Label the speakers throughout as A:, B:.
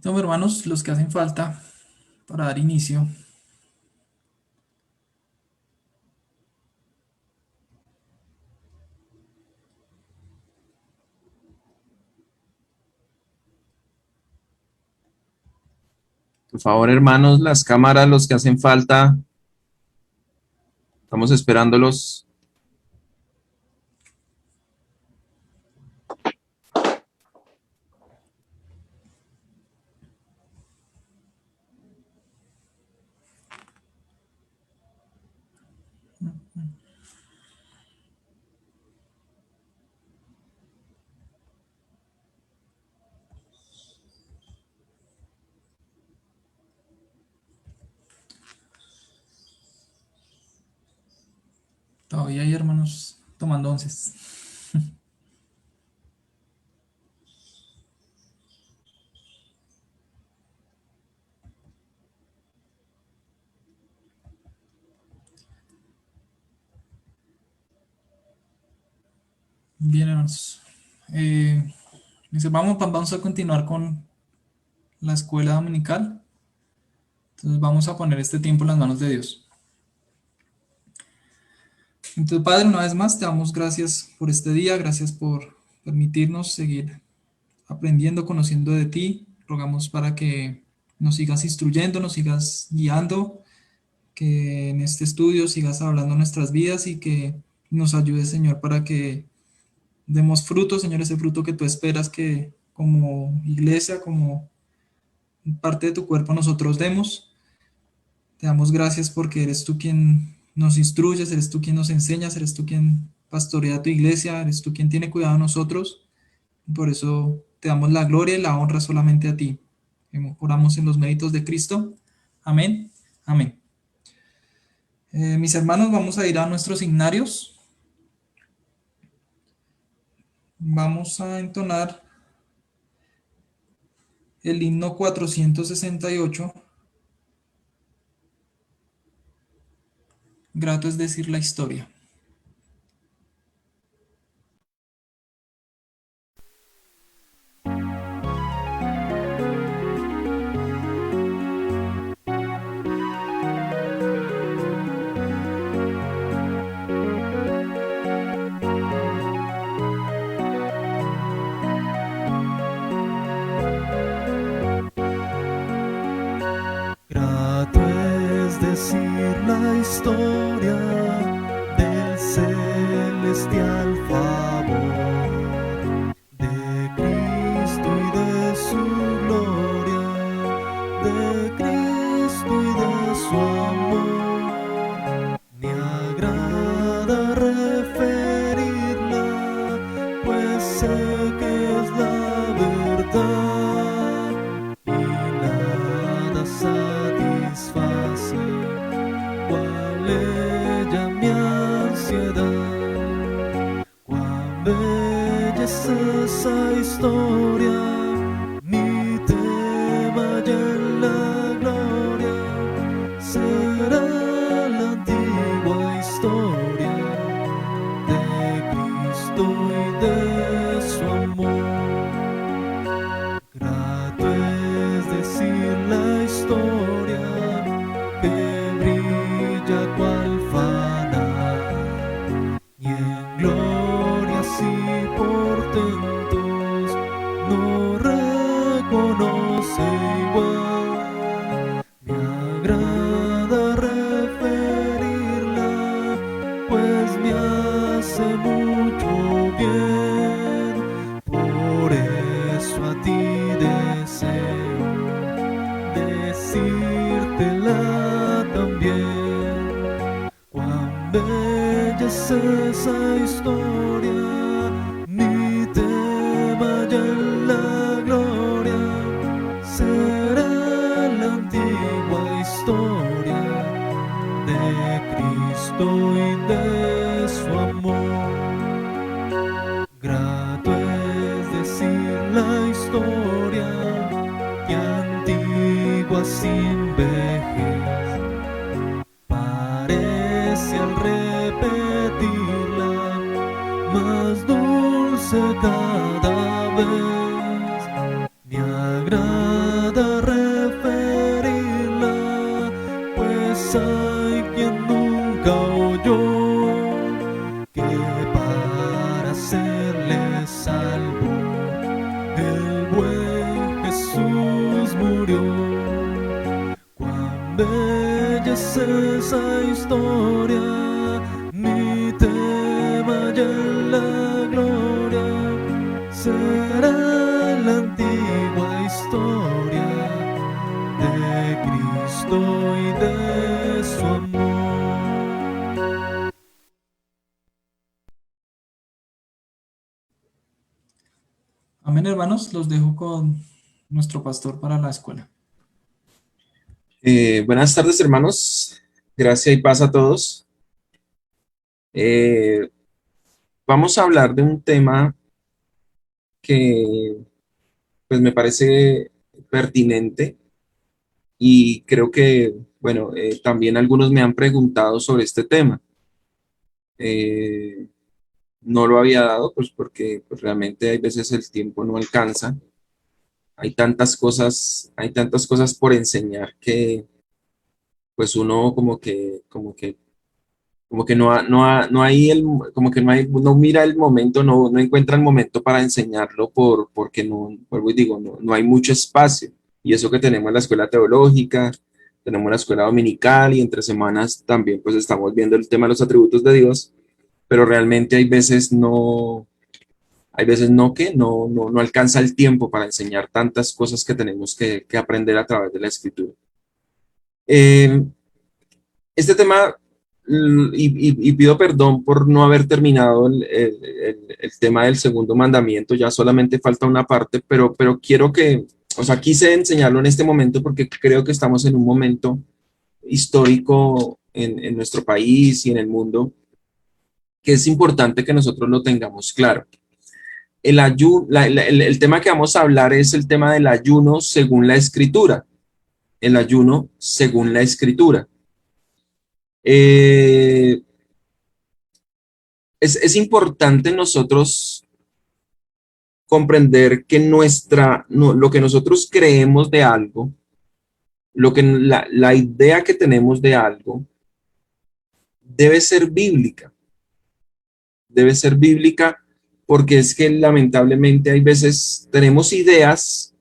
A: Toma, hermanos, los que hacen falta para dar inicio.
B: Por favor, hermanos, las cámaras, los que hacen falta, estamos esperándolos.
A: Todavía hay hermanos tomando onces. Bien, hermanos. Vamos a continuar con la escuela dominical. Entonces vamos a poner este tiempo en las manos de Dios. Entonces, Padre, una vez más te damos gracias por este día, gracias por permitirnos seguir aprendiendo, conociendo de ti. Rogamos para que nos sigas instruyendo, nos sigas guiando, que en este estudio sigas hablando nuestras vidas y que nos ayudes, Señor, para que demos fruto, Señor, ese fruto que tú esperas que como iglesia, como parte de tu cuerpo nosotros demos. Te damos gracias porque eres tú quien nos instruyes, eres tú quien nos enseñas, eres tú quien pastorea tu iglesia, eres tú quien tiene cuidado de nosotros. Por eso te damos la gloria y la honra solamente a ti. Oramos en los méritos de Cristo. Amén. Amén. Mis hermanos, vamos a ir a nuestros signarios. Vamos a entonar el himno 468. Grato es decir la historia.
C: Grato es decir la historia del celestial favor de Cristo y de su gloria, de Cristo y de su amor. Me agrada referirla, pues sé que es la verdad y nada satisface cual ella mi ansiedad. Cuán bella es esa historia, mi tema ya en la gloria será la antigua historia de Cristo y de su amor. Grato es decir la historia que brilla cual fanal y en glorias y portentos no reconoce igual. Me agrada referirla, pues me hace mucho bien. Por eso a ti deseo decírtela también. Cuán bella es esa historia, mi tema ya en la gloria será la antigua historia de Cristo y de su amor. Grato es decir la historia que antigua sin vejez parece al repetirla más dulce cada vez. Me agrada el buen Jesús murió. Cuán bella es esa historia, mi tema ya en la gloria será la antigua historia de Cristo y de su amor.
A: Amén, hermanos, los dejo con nuestro pastor para la escuela.
B: Buenas tardes, hermanos. Gracia y paz a todos. Vamos a hablar de un tema que pues me parece pertinente y creo que, bueno, también algunos me han preguntado sobre este tema. Eh, no lo había dado, pues porque pues, realmente hay veces el tiempo no alcanza. Hay tantas cosas por enseñar que pues uno como que no hay como que no hay, no mira el momento, no encuentra el momento para enseñarlo porque no, vuelvo y digo, no hay mucho espacio. Y eso que tenemos la escuela teológica, tenemos la escuela dominical y entre semanas también pues estamos viendo el tema de los atributos de Dios, pero realmente hay veces no que no alcanza el tiempo para enseñar tantas cosas que tenemos que aprender a través de la escritura. Eh, este tema, y pido perdón por no haber terminado el tema del segundo mandamiento, ya solamente falta una parte, pero quiero que, o sea, quise enseñarlo en este momento porque creo que estamos en un momento histórico en nuestro país y en el mundo que es importante que nosotros lo tengamos claro. El tema que vamos a hablar es el tema del ayuno según la escritura. El ayuno según la escritura. Es importante nosotros comprender que lo que nosotros creemos de algo, la idea que tenemos de algo, debe ser bíblica. Debe ser bíblica porque es que lamentablemente hay veces tenemos ideas,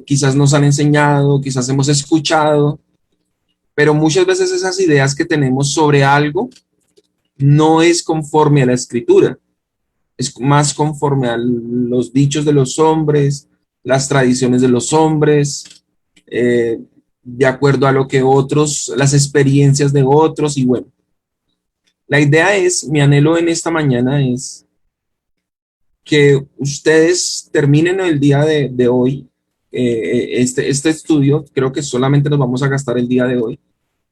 B: quizás nos han enseñado, quizás hemos escuchado, pero muchas veces esas ideas que tenemos sobre algo no es conforme a la escritura, es más conforme a los dichos de los hombres, las tradiciones de los hombres, de acuerdo a lo que otros, las experiencias de otros, y bueno, la idea es, mi anhelo en esta mañana es que ustedes terminen el día de hoy, este estudio, creo que solamente nos vamos a gastar el día de hoy,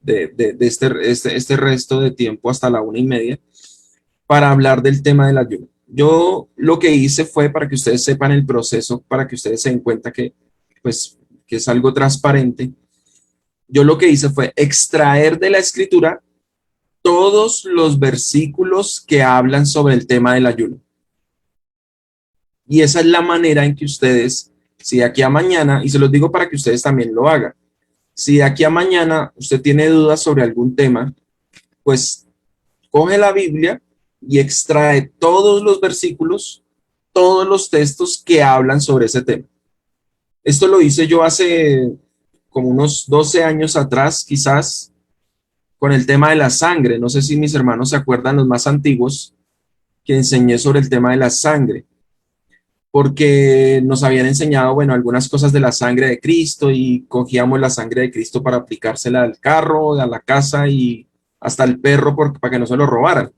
B: de este resto de tiempo hasta la 1:30, para hablar del tema del ayuno. Yo lo que hice fue para que ustedes sepan el proceso, para que ustedes se den cuenta que, pues, que es algo transparente. Yo lo que hice fue extraer de la escritura todos los versículos que hablan sobre el tema del ayuno. Y esa es la manera en que ustedes, si de aquí a mañana, y se los digo para que ustedes también lo hagan, si de aquí a mañana usted tiene dudas sobre algún tema, pues coge la Biblia y extrae todos los versículos, todos los textos que hablan sobre ese tema. Esto lo hice yo hace como unos 12 años atrás, quizás, con el tema de la sangre. No sé si mis hermanos se acuerdan, los más antiguos, que enseñé sobre el tema de la sangre, porque nos habían enseñado, bueno, algunas cosas de la sangre de Cristo y cogíamos la sangre de Cristo para aplicársela al carro, a la casa y hasta al perro para que no se lo robaran.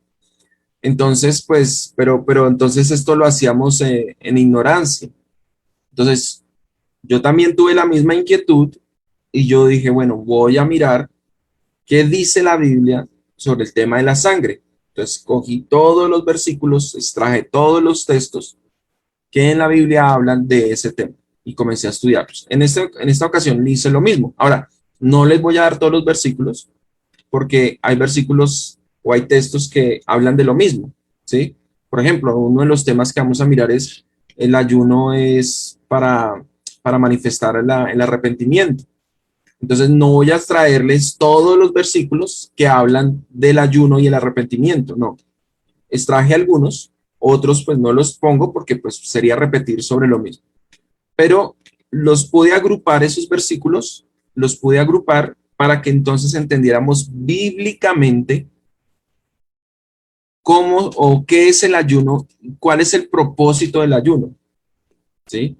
B: Entonces, pues, pero entonces esto lo hacíamos en ignorancia. Entonces, yo también tuve la misma inquietud y yo dije, bueno, voy a mirar qué dice la Biblia sobre el tema de la sangre. Entonces, cogí todos los versículos, extraje todos los textos que en la Biblia hablan de ese tema y comencé a estudiarlos. En esta ocasión hice lo mismo. Ahora, no les voy a dar todos los versículos porque hay versículos o hay textos que hablan de lo mismo, ¿sí? Por ejemplo, uno de los temas que vamos a mirar es el ayuno es para manifestar el arrepentimiento. Entonces, no voy a traerles todos los versículos que hablan del ayuno y el arrepentimiento, no. Extraje algunos otros pues no los pongo porque pues sería repetir sobre lo mismo. Pero los pude agrupar, esos versículos, los pude agrupar para que entonces entendiéramos bíblicamente cómo o qué es el ayuno, cuál es el propósito del ayuno, ¿sí?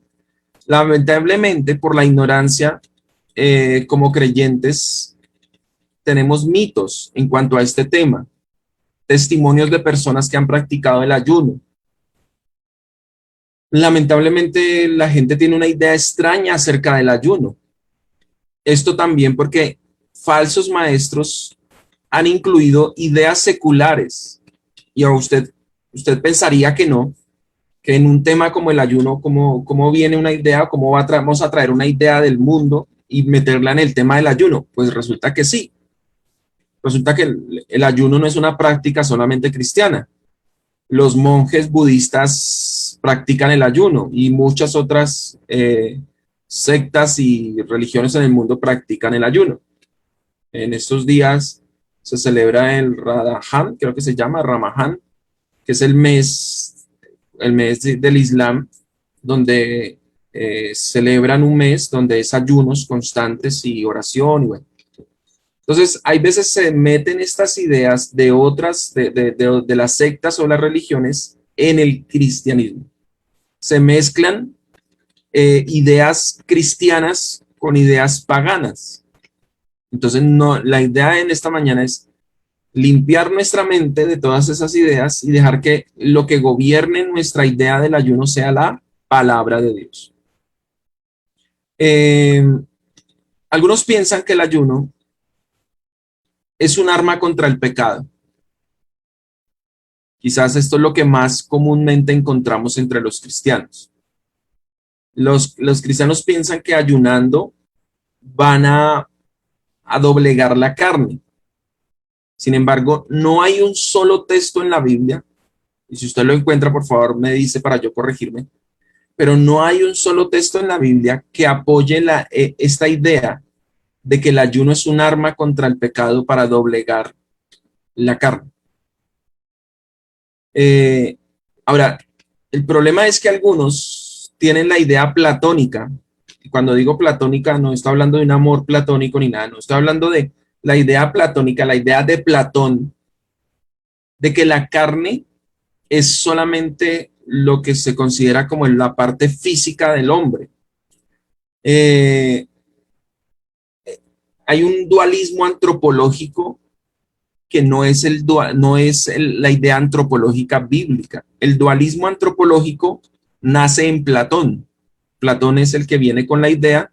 B: Lamentablemente, por la ignorancia, como creyentes, tenemos mitos en cuanto a este tema, testimonios de personas que han practicado el ayuno. Lamentablemente, la gente tiene una idea extraña acerca del ayuno. Esto también porque falsos maestros han incluido ideas seculares y a usted pensaría que no, que en un tema como el ayuno, cómo viene una idea, vamos a traer una idea del mundo y meterla en el tema del ayuno. Pues resulta que sí. Resulta que el ayuno no es una práctica solamente cristiana. Los monjes budistas practican el ayuno y muchas otras sectas y religiones en el mundo practican el ayuno. En estos días se celebra el Ramadan, creo que se llama Ramadán, que es el mes del Islam, donde celebran un mes donde es ayunos constantes y oración y bueno. Entonces, hay veces se meten estas ideas de otras, de las sectas o las religiones en el cristianismo. Se mezclan ideas cristianas con ideas paganas. Entonces, no, la idea en esta mañana es limpiar nuestra mente de todas esas ideas y dejar que lo que gobierne nuestra idea del ayuno sea la palabra de Dios. Algunos piensan que el ayuno es un arma contra el pecado. Quizás esto es lo que más comúnmente encontramos entre los cristianos. Los cristianos piensan que ayunando van a doblegar la carne. Sin embargo, no hay un solo texto en la Biblia, y si usted lo encuentra, por favor, me dice para yo corregirme, pero no hay un solo texto en la Biblia que apoye esta idea de que el ayuno es un arma contra el pecado para doblegar la carne. Ahora, el problema es que algunos tienen la idea platónica. Y cuando digo platónica, no estoy hablando de un amor platónico ni nada, no estoy hablando de la idea platónica, la idea de Platón, de que la carne es solamente lo que se considera como la parte física del hombre. Hay un dualismo antropológico que no es, la idea antropológica bíblica. El dualismo antropológico nace en Platón. Platón es el que viene con la idea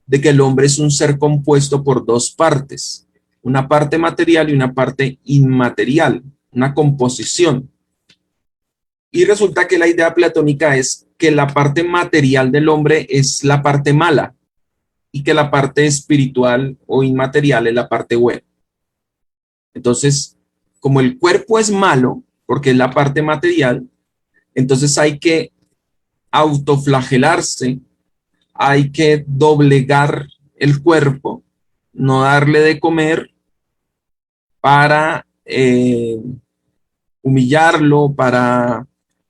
B: de que el hombre es un ser compuesto por dos partes, una parte material y una parte inmaterial, una composición. Y resulta que la idea platónica es que la parte material del hombre es la parte mala y que la parte espiritual o inmaterial es la parte buena. Entonces, como el cuerpo es malo, porque es la parte material, entonces hay que autoflagelarse, hay que doblegar el cuerpo, no darle de comer para humillarlo, para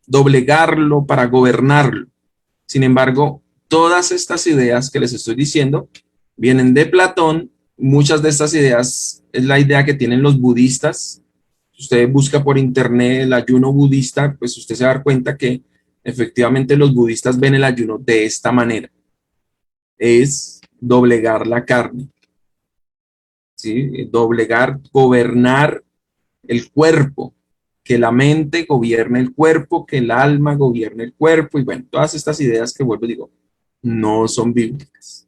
B: doblegarlo, para gobernarlo. Sin embargo, todas estas ideas que les estoy diciendo vienen de Platón. Muchas de estas ideas es la idea que tienen los budistas. Si usted busca por internet el ayuno budista, pues usted se va a dar cuenta que efectivamente los budistas ven el ayuno de esta manera. Es doblegar la carne, ¿sí? Doblegar, gobernar el cuerpo, que la mente gobierne el cuerpo, que el alma gobierne el cuerpo, y bueno, todas estas ideas que vuelvo y digo, no son bíblicas.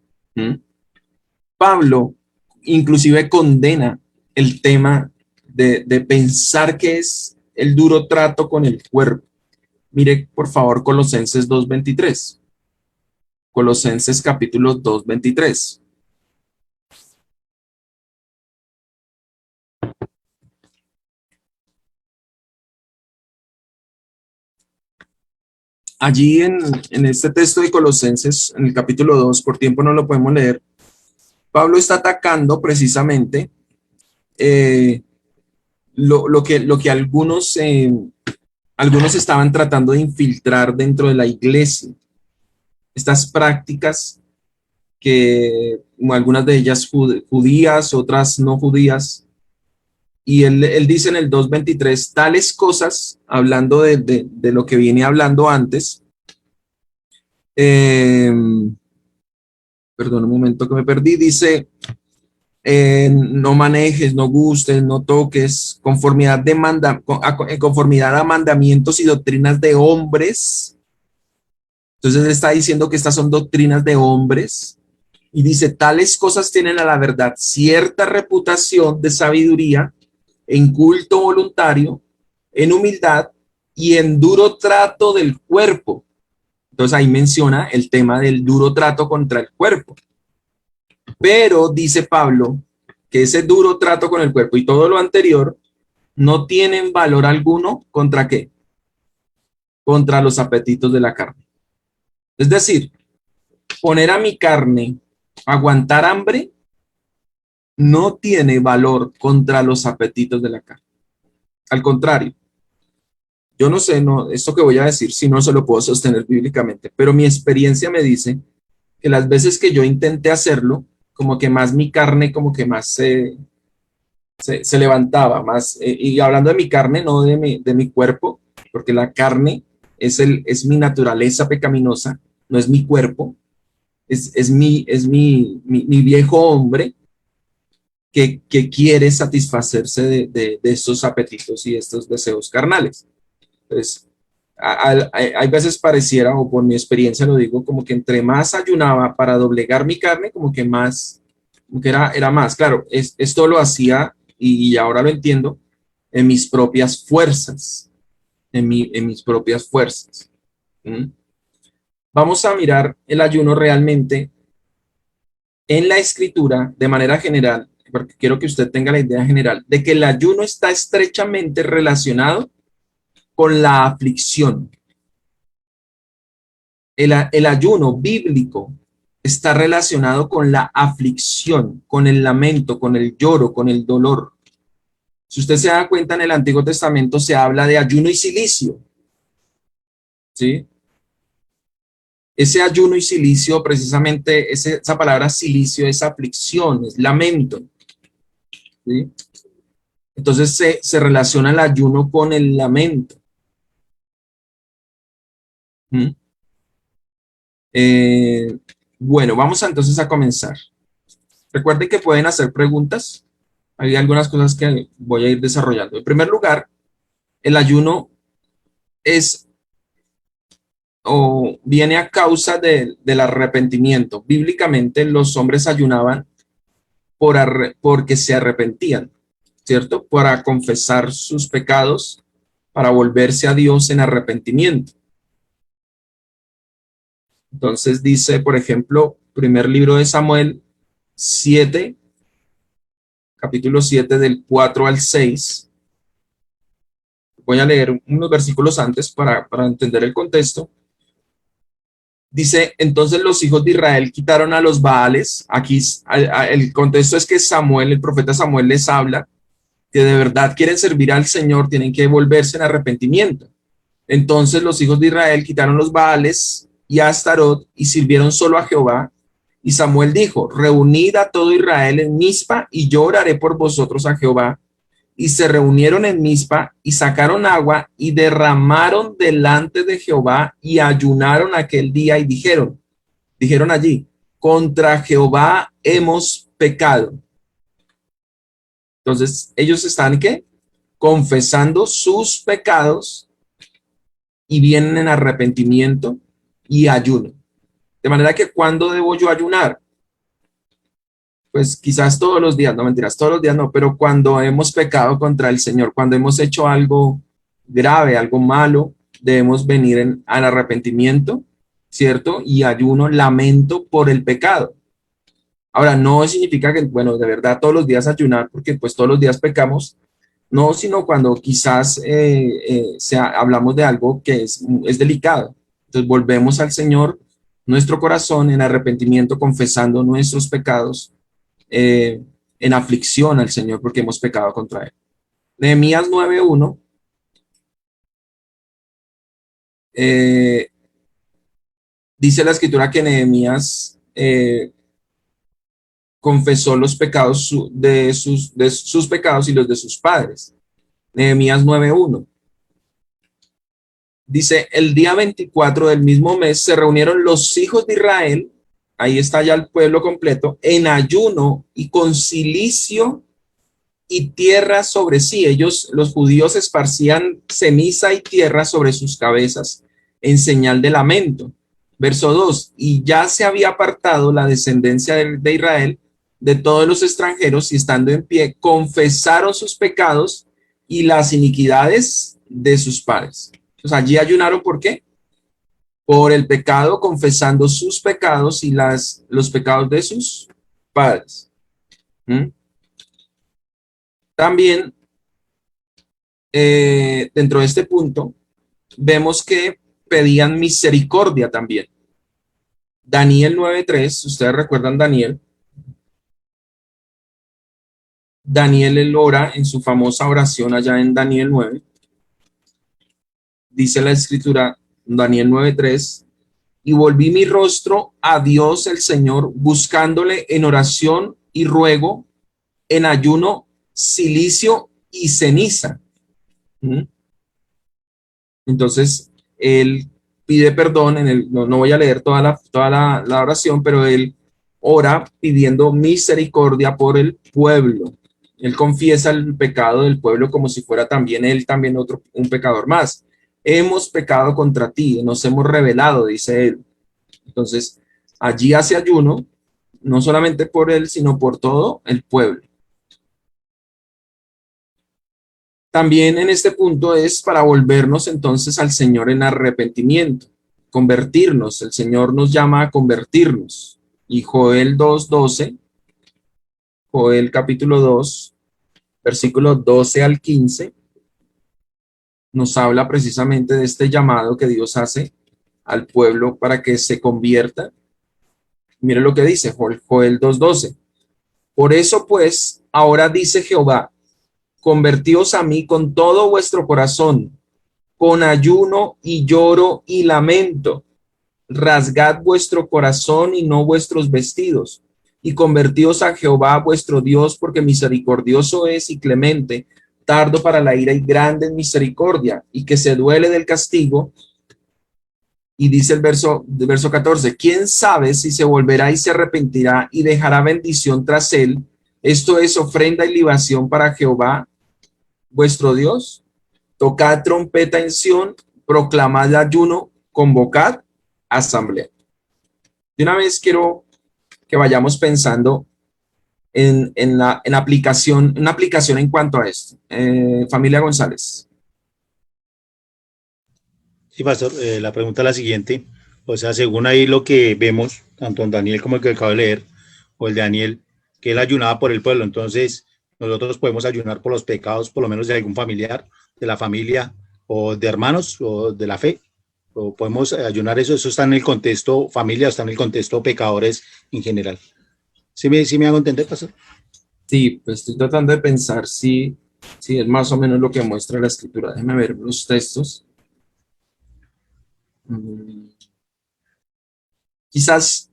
B: Pablo inclusive condena el tema de pensar que es el duro trato con el cuerpo. Mire, por favor, Colosenses 2:23. Colosenses capítulo 2:23. Allí en este texto de Colosenses, en el capítulo 2, por tiempo no lo podemos leer, Pablo está atacando precisamente lo que algunos Algunos estaban tratando de infiltrar dentro de la iglesia estas prácticas que algunas de ellas judías, otras no judías. Y él dice en el 2:23, tales cosas, hablando de lo que viene hablando antes. Eh, Perdón, un momento que me perdí. Dice, no manejes, no gustes, no toques, en conformidad a mandamientos y doctrinas de hombres. Entonces él está diciendo que estas son doctrinas de hombres. Y dice, tales cosas tienen a la verdad cierta reputación de sabiduría, en culto voluntario, en humildad y en duro trato del cuerpo. Entonces ahí menciona el tema del duro trato contra el cuerpo. Pero dice Pablo que ese duro trato con el cuerpo y todo lo anterior no tienen valor alguno contra qué? Contra los apetitos de la carne. Es decir, poner a mi carne a aguantar hambre no tiene valor contra los apetitos de la carne. Al contrario, yo no sé, esto que voy a decir, si no se lo puedo sostener bíblicamente, pero mi experiencia me dice que las veces que yo intenté hacerlo, como que más mi carne, como que más se levantaba, más, y hablando de mi carne, no de mi cuerpo, porque la carne es mi naturaleza pecaminosa, no es mi cuerpo, mi viejo hombre que quiere satisfacerse de estos apetitos y estos deseos carnales. Entonces, hay veces pareciera, o por mi experiencia lo digo, como que entre más ayunaba para doblegar mi carne, como que más, como que era más. Claro, esto lo hacía, y ahora lo entiendo, en mis propias fuerzas, en mis propias fuerzas. ¿Mm? Vamos a mirar el ayuno realmente en la escritura de manera general, porque quiero que usted tenga la idea general de que el ayuno está estrechamente relacionado con la aflicción. El ayuno bíblico está relacionado con la aflicción, con el lamento, con el lloro, con el dolor. Si usted se da cuenta, en el Antiguo Testamento se habla de ayuno y cilicio, ¿sí? Ese ayuno y cilicio, precisamente esa palabra cilicio es aflicción, es lamento, ¿sí? Entonces se relaciona el ayuno con el lamento. ¿Mm? Bueno, vamos entonces a comenzar. Recuerden que pueden hacer preguntas. Hay algunas cosas que voy a ir desarrollando. En primer lugar, el ayuno es o viene a causa del arrepentimiento. Bíblicamente los hombres ayunaban porque se arrepentían, ¿cierto? Para confesar sus pecados, para volverse a Dios en arrepentimiento. Entonces dice, por ejemplo, primer libro de Samuel 7, capítulo 7 del 4 al 6. Voy a leer unos versículos antes para entender el contexto. Dice, entonces los hijos de Israel quitaron a los Baales. Aquí el contexto es que Samuel, el profeta Samuel les habla que de verdad quieren servir al Señor, tienen que volverse en arrepentimiento. Entonces los hijos de Israel quitaron los Baales y a Astarot y sirvieron solo a Jehová. Y Samuel dijo, reunid a todo Israel en Mizpa y yo oraré por vosotros a Jehová. Y se reunieron en Mizpa y sacaron agua y derramaron delante de Jehová y ayunaron aquel día y dijeron allí, contra Jehová hemos pecado. Entonces ellos están ¿qué? Confesando sus pecados y vienen en arrepentimiento y ayuno. De manera que ¿cuándo debo yo ayunar? Pues quizás todos los días, no mentiras, todos los días no, pero cuando hemos pecado contra el Señor, cuando hemos hecho algo grave, algo malo, debemos venir al arrepentimiento, ¿cierto? Y ayuno, lamento por el pecado. Ahora, no significa que, bueno, de verdad todos los días ayunar, porque pues todos los días pecamos, no, sino cuando quizás hablamos de algo que es delicado. Entonces volvemos al Señor, nuestro corazón en arrepentimiento, confesando nuestros pecados, en aflicción al Señor porque hemos pecado contra Él. Nehemías 9:1 Eh, dice la escritura que Nehemías confesó los pecados de sus pecados y los de sus padres. Nehemías 9:1. Dice, el día 24 del mismo mes se reunieron los hijos de Israel, ahí está ya el pueblo completo, en ayuno y con cilicio y tierra sobre sí. Ellos, los judíos, esparcían ceniza y tierra sobre sus cabezas en señal de lamento. Verso 2, y ya se había apartado la descendencia de Israel de todos los extranjeros y estando en pie, confesaron sus pecados y las iniquidades de sus padres. Entonces allí ayunaron, ¿por qué? Por el pecado, confesando sus pecados y los pecados de sus padres. ¿Mm? También, dentro de este punto, vemos que pedían misericordia también. Daniel 9:3, ustedes recuerdan Daniel. Daniel él ora en su famosa oración allá en Daniel 9. Dice la escritura, Daniel 9:3, y volví mi rostro a Dios el Señor, buscándole en oración y ruego, en ayuno, cilicio y ceniza. ¿Mm? Entonces, él pide perdón, no voy a leer toda la oración, pero él ora pidiendo misericordia por el pueblo. Él confiesa el pecado del pueblo como si fuera también él, también un pecador más. Hemos pecado contra ti, nos hemos rebelado, dice él. Entonces, allí hace ayuno, no solamente por él, sino por todo el pueblo. También en este punto es para volvernos entonces al Señor en arrepentimiento, convertirnos. El Señor nos llama a convertirnos. Y Joel 2:12, Joel capítulo 2, versículos 12 al 15, nos habla precisamente de este llamado que Dios hace al pueblo para que se convierta. Mire lo que dice Joel 2:12. Por eso pues, ahora dice Jehová, convertíos a mí con todo vuestro corazón, con ayuno y lloro y lamento. Rasgad vuestro corazón y no vuestros vestidos, y convertíos a Jehová vuestro Dios, porque misericordioso es y clemente, tardo para la ira y grande en misericordia, y que se duele del castigo. Y dice el verso 14, ¿quién sabe si se volverá y se arrepentirá y dejará bendición tras él? Esto es ofrenda y libación para Jehová vuestro Dios. Tocad trompeta en Sión, proclamad ayuno, convocad asamblea. De una vez quiero que vayamos pensando en una aplicación en cuanto a esto. Familia González.
D: Sí, pastor, la pregunta es la siguiente. O sea, según ahí lo que vemos, tanto en Daniel como el que acabo de leer, o el de Daniel, que él ayunaba por el pueblo. Entonces, nosotros podemos ayunar por los pecados, por lo menos de algún familiar, de la familia, o de hermanos, o de la fe. O podemos ayunar eso está en el contexto familia, está en el contexto pecadores en general. ¿Sí me hago entender, pastor?
B: Sí, pues estoy tratando de pensar si es más o menos lo que muestra la escritura. Déjame ver los textos. Quizás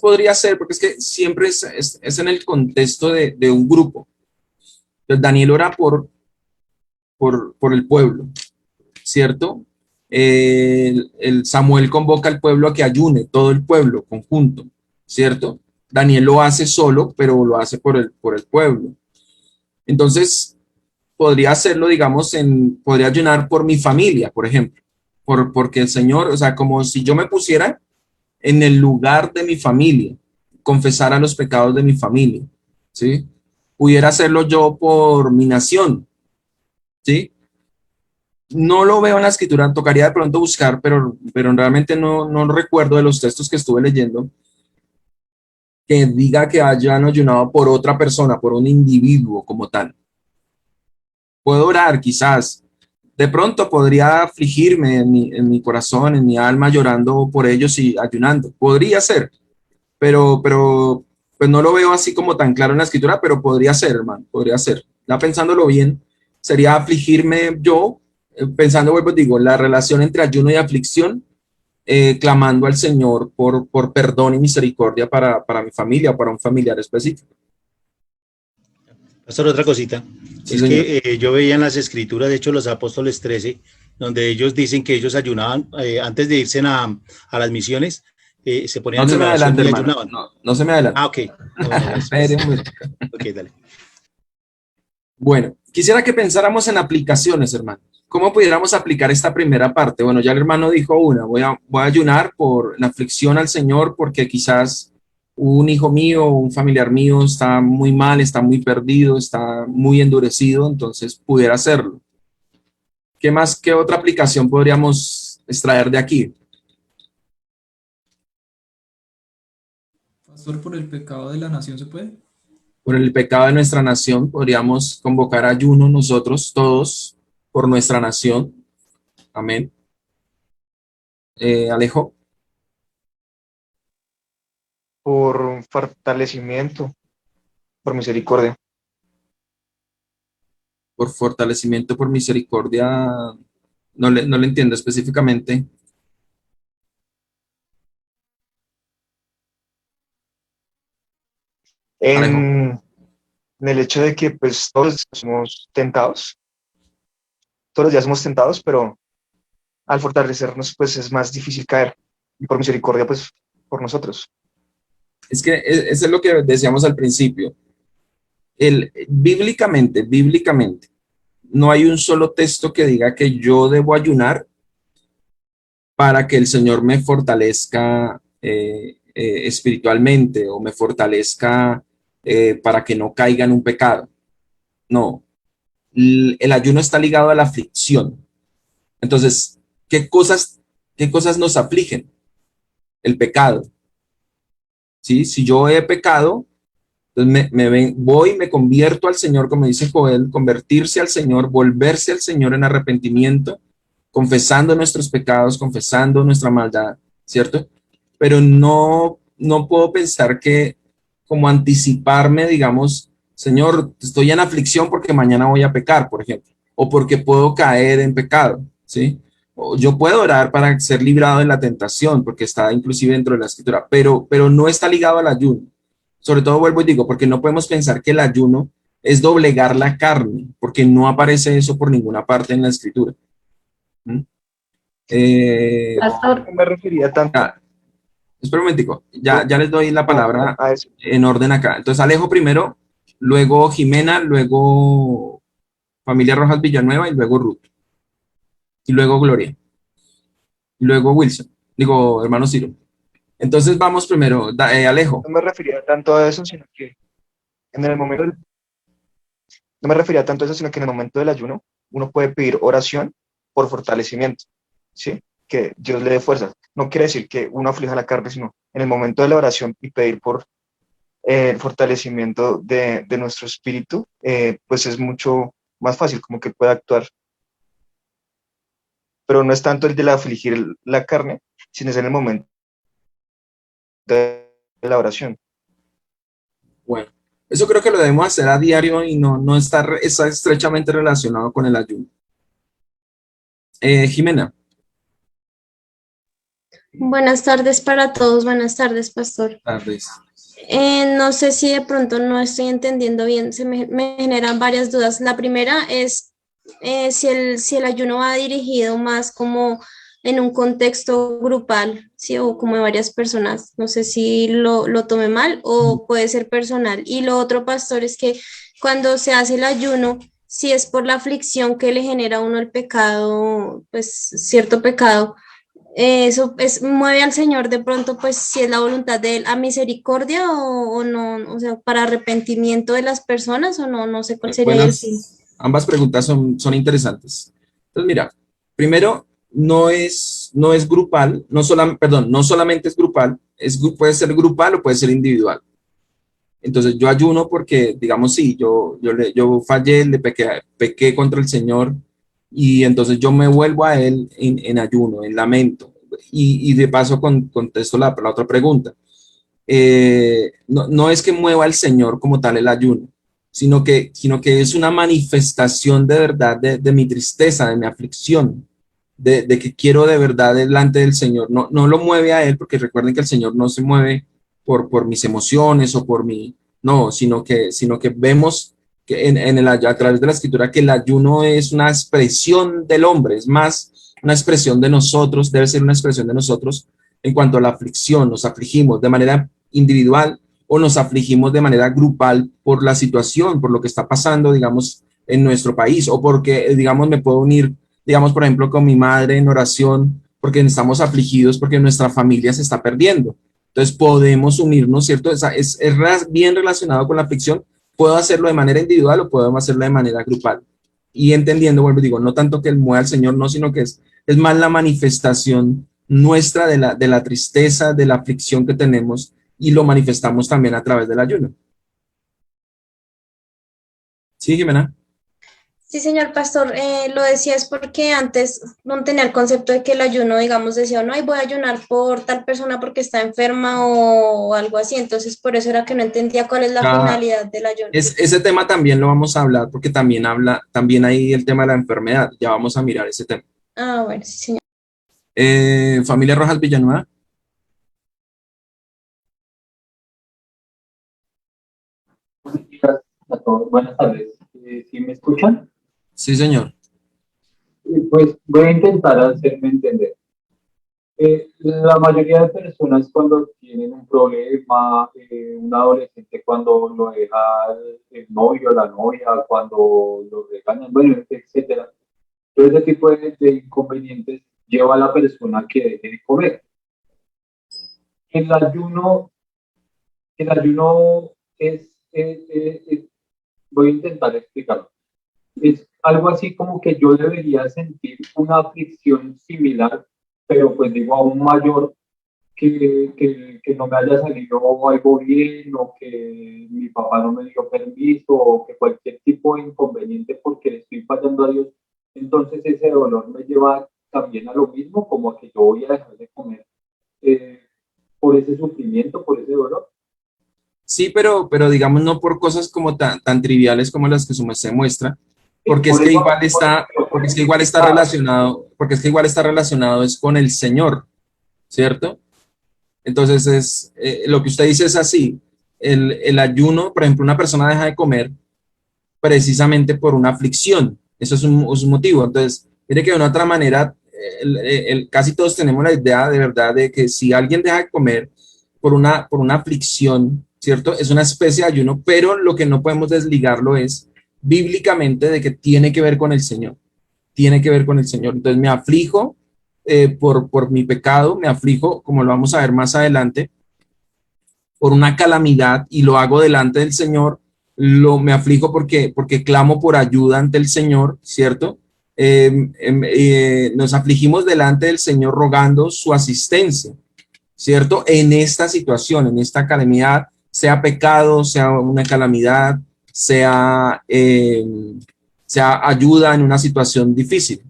B: podría ser, porque es que siempre es en el contexto de un grupo. Entonces Daniel ora por el pueblo, ¿cierto? El Samuel convoca al pueblo a que ayune, todo el pueblo conjunto, ¿cierto? Daniel lo hace solo, pero lo hace por el pueblo. Entonces, podría hacerlo, digamos, podría ayunar por mi familia, por ejemplo, porque el Señor, o sea, como si yo me pusiera en el lugar de mi familia, confesara los pecados de mi familia, ¿sí? Pudiera hacerlo yo por mi nación, ¿sí? No lo veo en la escritura, tocaría de pronto buscar, pero realmente no recuerdo de los textos que estuve leyendo que diga que hayan ayunado por otra persona, por un individuo como tal. Puedo orar, quizás. De pronto podría afligirme en mi corazón, en mi alma, llorando por ellos y ayunando. Podría ser, pero pues no lo veo así como tan claro en la escritura, pero podría ser, hermano, podría ser. Ya pensándolo bien, sería afligirme yo pensando, vuelvo, digo, la relación entre ayuno y aflicción, clamando al Señor por perdón y misericordia para mi familia o para un familiar específico.
D: Pastor, otra cosita.
B: Sí,
D: Es
B: señor.
D: que yo veía en las escrituras, de hecho, los apóstoles 13, donde ellos dicen que ellos ayunaban antes de irse a las misiones, se
B: No
D: ponían
B: se
D: en
B: me
D: oración
B: adelante,
D: y
B: hermano.
D: ayunaban.
B: No, no se me adelante.
D: Ah, ok. No, bueno, gracias.
B: Espere un momento.
D: Ok, dale.
B: Bueno, quisiera que pensáramos en aplicaciones, hermano. ¿Cómo pudiéramos aplicar esta primera parte? Bueno, ya el hermano dijo una, voy a ayunar por la aflicción al Señor porque quizás un hijo mío o un familiar mío está muy mal, está muy perdido, está muy endurecido, entonces pudiera hacerlo. ¿Qué más, qué otra aplicación podríamos extraer de aquí?
A: Pastor, por el pecado de la nación se puede.
B: Por el pecado de nuestra nación, podríamos convocar ayuno nosotros todos por nuestra nación. Amén. Alejo,
E: por fortalecimiento, por misericordia.
B: por fortalecimiento, por misericordia, no le entiendo específicamente. Alejo,
E: En el hecho de que pues todos somos tentados, todos los días somos tentados, pero al fortalecernos pues es más difícil caer. Y por misericordia pues por nosotros.
B: es que eso es lo que decíamos al principio. Bíblicamente, no hay un solo texto que diga que yo debo ayunar para que el Señor me fortalezca espiritualmente o me fortalezca para que no caiga en un pecado. No, el ayuno está ligado a la aflicción. Entonces, qué cosas nos afligen? El pecado. ¿Sí? Si yo he pecado, entonces voy, me convierto al Señor, como dice Joel, convertirse al Señor, volverse al Señor en arrepentimiento, confesando nuestros pecados, confesando nuestra maldad, ¿cierto? Pero no puedo pensar que como anticiparme, digamos, Señor, estoy en aflicción porque mañana voy a pecar, por ejemplo, o porque puedo caer en pecado, ¿sí? O yo puedo orar para ser librado de la tentación, porque está inclusive dentro de la escritura, pero no está ligado al ayuno. Sobre todo vuelvo y digo, porque no podemos pensar que el ayuno es doblegar la carne, porque no aparece eso por ninguna parte en la escritura. ¿Mm?
F: Pastor,
E: No me refería tanto
B: Espera un momentico, ya les doy la palabra
E: a eso.
B: en orden acá. Entonces Alejo primero, luego Jimena, luego Familia Rojas Villanueva y luego Ruth. Y luego Gloria. Y luego Wilson. Digo, hermano Ciro. Entonces vamos primero, Alejo.
E: No me refería tanto a eso, sino que en el momento del- no me refería tanto a eso, sino que en el momento del ayuno uno puede pedir oración por fortalecimiento, ¿sí? Que Dios le dé fuerza. No quiere decir que uno aflija la carne, sino en el momento de la oración y pedir por el fortalecimiento de nuestro espíritu, pues es mucho más fácil, como que puede actuar. Pero no es tanto el de la afligir la carne, sino es en el momento de la oración.
B: Bueno, eso creo que lo debemos hacer a diario y no está estrechamente relacionado con el ayuno. Jimena,
F: buenas tardes para todos, buenas tardes, pastor.
B: tardes.
F: No sé si de pronto no estoy entendiendo bien, me generan varias dudas. La primera es si el ayuno va dirigido más como en un contexto grupal, ¿sí? O como de varias personas. No sé si lo tomé mal o puede ser personal. Y lo otro, pastor, es que cuando se hace el ayuno, si es por la aflicción que le genera a uno el pecado, pues cierto pecado, eso es, mueve al Señor de pronto, pues si es la voluntad de Él, a misericordia o no, o sea, para arrepentimiento de las personas o no, no sé cuál sería el fin.
B: Ambas preguntas son interesantes. Entonces, mira, primero, no es grupal, no solamente es grupal, puede ser grupal o puede ser individual. Entonces, yo ayuno porque, digamos, sí, yo fallé, pequé contra el Señor y entonces yo me vuelvo a Él en ayuno, en lamento. Y de paso contesto la otra pregunta. No es que mueva al Señor como tal el ayuno, sino que es una manifestación de verdad de mi tristeza, de mi aflicción, de que quiero de verdad delante del Señor. No, no lo mueve a Él, porque recuerden que el Señor no se mueve por mis emociones o por mi, no, sino que vemos que a través de la escritura que el ayuno es una expresión del hombre, es más una expresión de nosotros, debe ser una expresión de nosotros en cuanto a la aflicción. Nos afligimos de manera individual o nos afligimos de manera grupal por la situación, por lo que está pasando, digamos, en nuestro país, o porque, digamos, me puedo unir, digamos, por ejemplo, con mi madre en oración, porque estamos afligidos, porque nuestra familia se está perdiendo. Entonces podemos unirnos, ¿cierto? Bien relacionado con la aflicción. Puedo hacerlo de manera individual o podemos hacerlo de manera grupal. Y entendiendo, vuelvo, digo, no tanto que él mueva al Señor, no, sino que es más la manifestación nuestra de la tristeza, de la aflicción que tenemos, y lo manifestamos también a través del ayuno. ¿Sí, Jimena?
F: Sí, señor pastor, lo decía es porque antes no tenía el concepto de que el ayuno, digamos, decía, no, ay, voy a ayunar por tal persona porque está enferma o algo así, entonces por eso era que no entendía cuál es la finalidad del ayuno.
B: Ese tema también lo vamos a hablar porque también hay el tema de la enfermedad, ya vamos a mirar ese tema.
F: Ah, bueno, sí, señor.
B: Familia Rojas Villanueva.
G: A todos, buenas tardes. ¿Sí me escuchan?
B: Sí, señor.
G: Pues voy a intentar hacerme entender. La mayoría de personas cuando tienen un problema, un adolescente cuando lo deja el novio, la novia, cuando lo regañan, bueno, etcétera. Todo ese tipo de inconvenientes lleva a la persona que deje de comer. El ayuno, el ayuno voy a intentar explicarlo. Es algo así como que yo debería sentir una aflicción similar, pero pues digo aún mayor, que no me haya salido algo bien, o que mi papá no me dio permiso, o que cualquier tipo de inconveniente porque le estoy fallando a Dios. Entonces ese dolor me lleva también a lo mismo, como a que yo voy a dejar de comer por ese sufrimiento, por ese dolor.
B: Sí, pero digamos no por cosas como tan triviales como las que su merced muestra, porque es que igual está relacionado, porque es que igual está relacionado es con el Señor, ¿cierto? Entonces lo que usted dice es así, el ayuno, por ejemplo, una persona deja de comer precisamente por una aflicción, eso es un motivo. Entonces, mire que de una otra manera, casi todos tenemos la idea de verdad de que si alguien deja de comer por una aflicción, ¿cierto? Es una especie de ayuno, pero lo que no podemos desligarlo es bíblicamente de que tiene que ver con el Señor, tiene que ver con el Señor. Entonces me aflijo por mi pecado, me aflijo, como lo vamos a ver más adelante, por una calamidad y lo hago delante del Señor, me aflijo porque clamo por ayuda ante el Señor, ¿cierto? Nos afligimos delante del Señor rogando su asistencia, ¿cierto? En esta situación, en esta calamidad, sea pecado, sea una calamidad, sea ayuda en una situación difícil,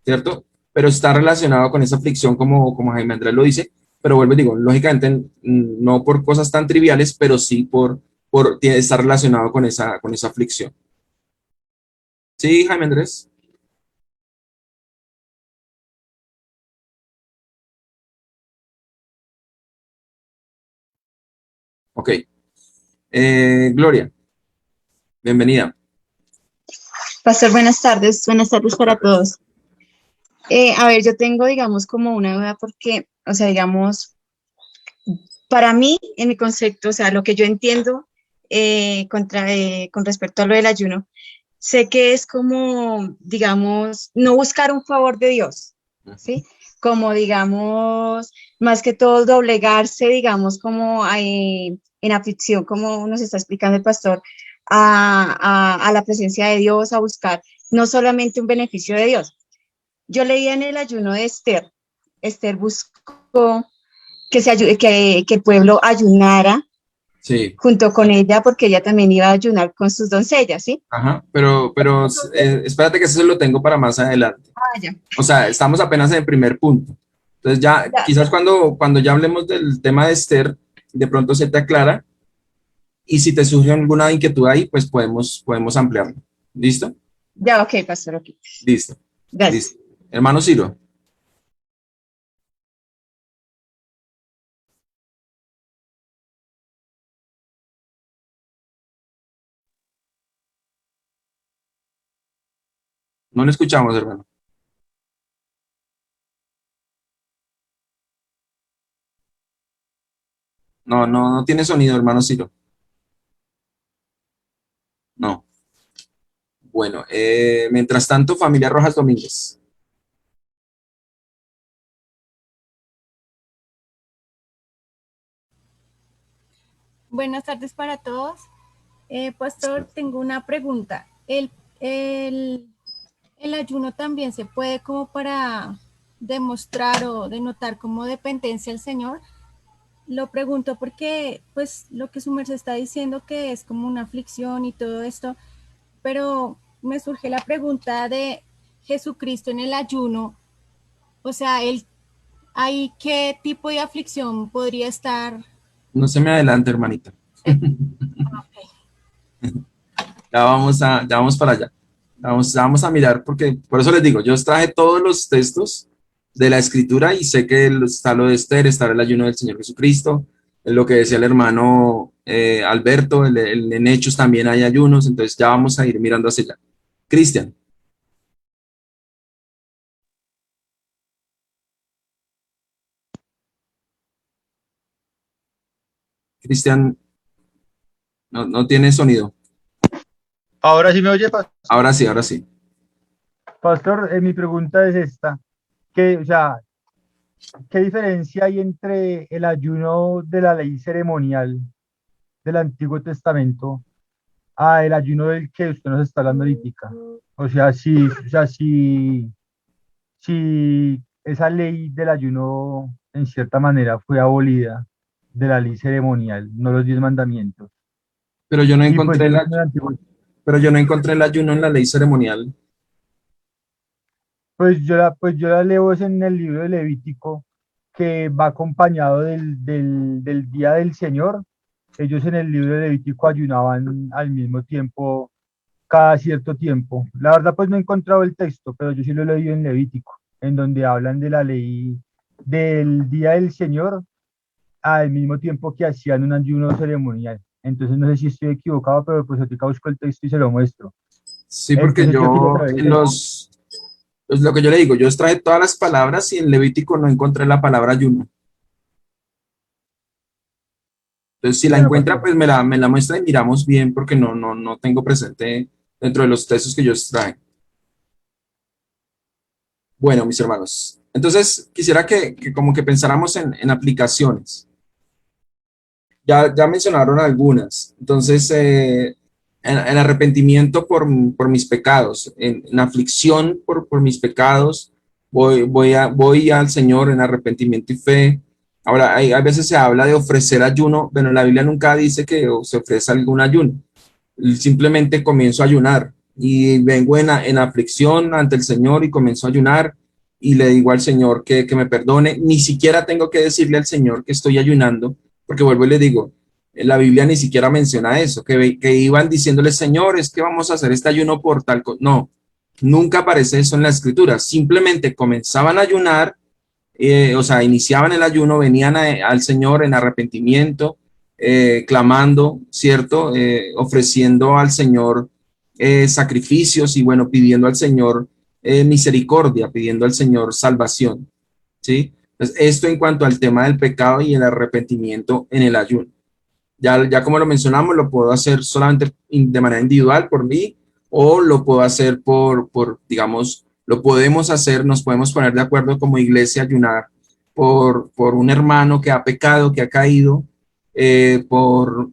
B: ¿cierto? Pero está relacionado con esa aflicción como Jaime Andrés lo dice, pero vuelvo y digo, lógicamente no por cosas tan triviales, pero sí por estar relacionado con esa aflicción. ¿Sí, Jaime Andrés? Ok. Gloria, bienvenida.
H: Pastor, buenas tardes para todos. A ver, yo tengo, digamos, como una duda porque, o sea, digamos, para mí, en mi concepto, o sea, lo que yo entiendo con respecto a lo del ayuno, sé que es como, digamos, no buscar un favor de Dios, ¿sí? Como, digamos, más que todo doblegarse, digamos, como en aflicción, como nos está explicando el pastor, a la presencia de Dios, a buscar no solamente un beneficio de Dios. Yo leía en el ayuno de Esther, Esther buscó que el pueblo ayunara
B: Sí.
H: junto con ella, porque ella también iba a ayunar con sus doncellas, ¿sí?
B: Ajá, pero espérate que eso lo tengo para más adelante.
H: Ya.
B: O sea, estamos apenas en el primer punto. Entonces ya. Quizás cuando ya hablemos del tema de Esther, de pronto se te aclara, y si te surge alguna inquietud ahí, pues podemos ampliarlo. ¿Listo?
H: Ya, ok, pastor, ok.
B: Listo.
H: Gracias.
B: Listo. Hermano Ciro. No le escuchamos, hermano. No tiene sonido, hermano Ciro. No. Bueno, mientras tanto, familia Rojas Domínguez.
I: Buenas tardes para todos. Pastor, tengo una pregunta. El ayuno también se puede como para demostrar o denotar como dependencia al Señor. Lo pregunto porque, pues, lo que su merced está diciendo que es como una aflicción y todo esto, pero me surge la pregunta de Jesucristo en el ayuno. O sea, ¿ahí qué tipo de aflicción podría estar?
B: No se me adelante, hermanita. Ya vamos para allá. Vamos a mirar, porque por eso les digo, yo os traje todos los textos de la escritura y sé que está lo de Esther, está el ayuno del Señor Jesucristo, lo que decía el hermano Alberto, en Hechos también hay ayunos, entonces ya vamos a ir mirando hacia allá. Cristian. Cristian, no tiene sonido.
J: Ahora sí me oye,
B: Ahora sí, ahora sí.
J: pastor. Mi pregunta es esta, o sea, ¿qué diferencia hay entre el ayuno de la ley ceremonial del Antiguo Testamento a el ayuno del que usted nos está hablando ahorita? Si esa ley del ayuno en cierta manera fue abolida de la ley ceremonial, no los 10 mandamientos.
B: Pero yo no
J: Y pues
B: encontré
J: en el Antiguo,
B: pero yo no encontré el ayuno en la ley ceremonial.
J: pues yo la leo es en el libro de Levítico, que va acompañado del día del Señor. Ellos en el libro de Levítico ayunaban al mismo tiempo, cada cierto tiempo. La verdad, pues no he encontrado el texto, pero yo sí lo he leído en Levítico, en donde hablan de la ley del día del Señor al mismo tiempo que hacían un ayuno ceremonial. Entonces no sé si estoy equivocado, pero pues ahorita busco el texto y se lo muestro.
B: Sí, porque
J: Entonces yo quería
B: yo
J: saber
B: en
J: eso.
B: es lo que yo le digo, yo extraje todas las palabras y en Levítico no encontré la palabra ayuno. Entonces, si la
J: Bueno,
B: encuentra,
J: pastor.
B: pues me la muestra y miramos bien porque no tengo presente dentro de los textos que yo extraje. Bueno, mis hermanos, entonces quisiera que como que pensáramos en aplicaciones. Ya mencionaron algunas. Entonces, en arrepentimiento por mis pecados, en aflicción por mis pecados, voy al Señor en arrepentimiento y fe. Ahora, hay veces se habla de ofrecer ayuno, pero la Biblia nunca dice que se ofrece algún ayuno. Simplemente comienzo a ayunar y vengo en aflicción ante el Señor y comienzo a ayunar y le digo al Señor que me perdone. Ni siquiera tengo que decirle al Señor que estoy ayunando, porque vuelvo y le digo, la Biblia ni siquiera menciona eso, que iban diciéndole, Señor, es que vamos a hacer este ayuno por tal cosa. No, nunca aparece eso en la escritura. Simplemente comenzaban a ayunar, o sea, iniciaban el ayuno, venían al Señor en arrepentimiento, clamando, ¿cierto? Ofreciendo al Señor sacrificios y bueno, pidiendo al Señor misericordia, pidiendo al Señor salvación, ¿sí? Entonces, esto en cuanto al tema del pecado y el arrepentimiento en el ayuno. Ya como lo mencionamos, lo puedo hacer solamente de manera individual por mí o lo puedo hacer digamos, lo podemos hacer, nos podemos poner de acuerdo como iglesia, ayunar por un hermano que ha pecado, que ha caído, por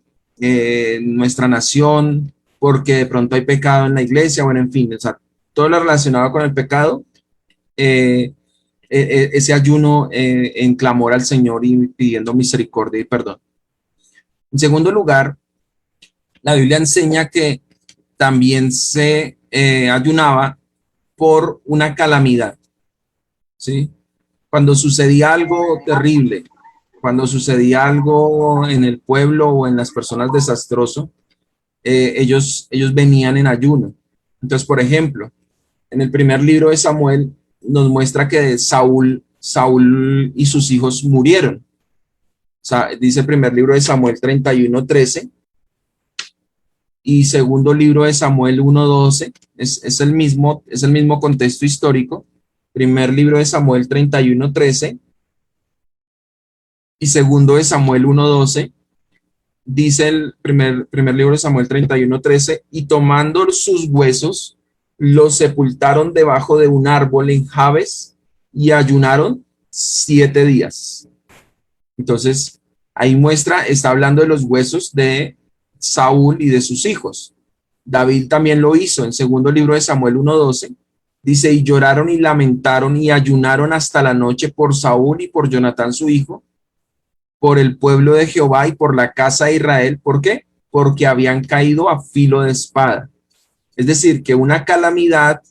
B: nuestra nación, porque de pronto hay pecado en la iglesia, bueno, en fin, o sea, todo lo relacionado con el pecado, ese ayuno en clamor al Señor y pidiendo misericordia y perdón. En segundo lugar, la Biblia enseña que también se ayunaba por una calamidad, ¿sí? Cuando sucedía algo terrible, Cuando sucedía algo en el pueblo o en las personas desastroso, ellos venían en ayuno. Entonces, por ejemplo, en el primer libro de Samuel nos muestra que Saúl y sus hijos murieron. O sea, dice el primer libro de Samuel 31:13 y segundo libro de Samuel 1:12. Es el mismo contexto histórico. Primer libro de Samuel 31:13 y segundo de Samuel 1:12. Dice el primer libro de Samuel 31:13, y tomando sus huesos, los sepultaron debajo de un árbol en Jabes y ayunaron 7 días. Entonces, ahí está hablando de los huesos de Saúl y de sus hijos. David también lo hizo en segundo libro de Samuel 1:12. Dice, y lloraron y lamentaron y ayunaron hasta la noche por Saúl y por Jonatán su hijo, por el pueblo de Jehová y por la casa de Israel. ¿Por qué? Porque habían caído a filo de espada. Es decir, que una calamidad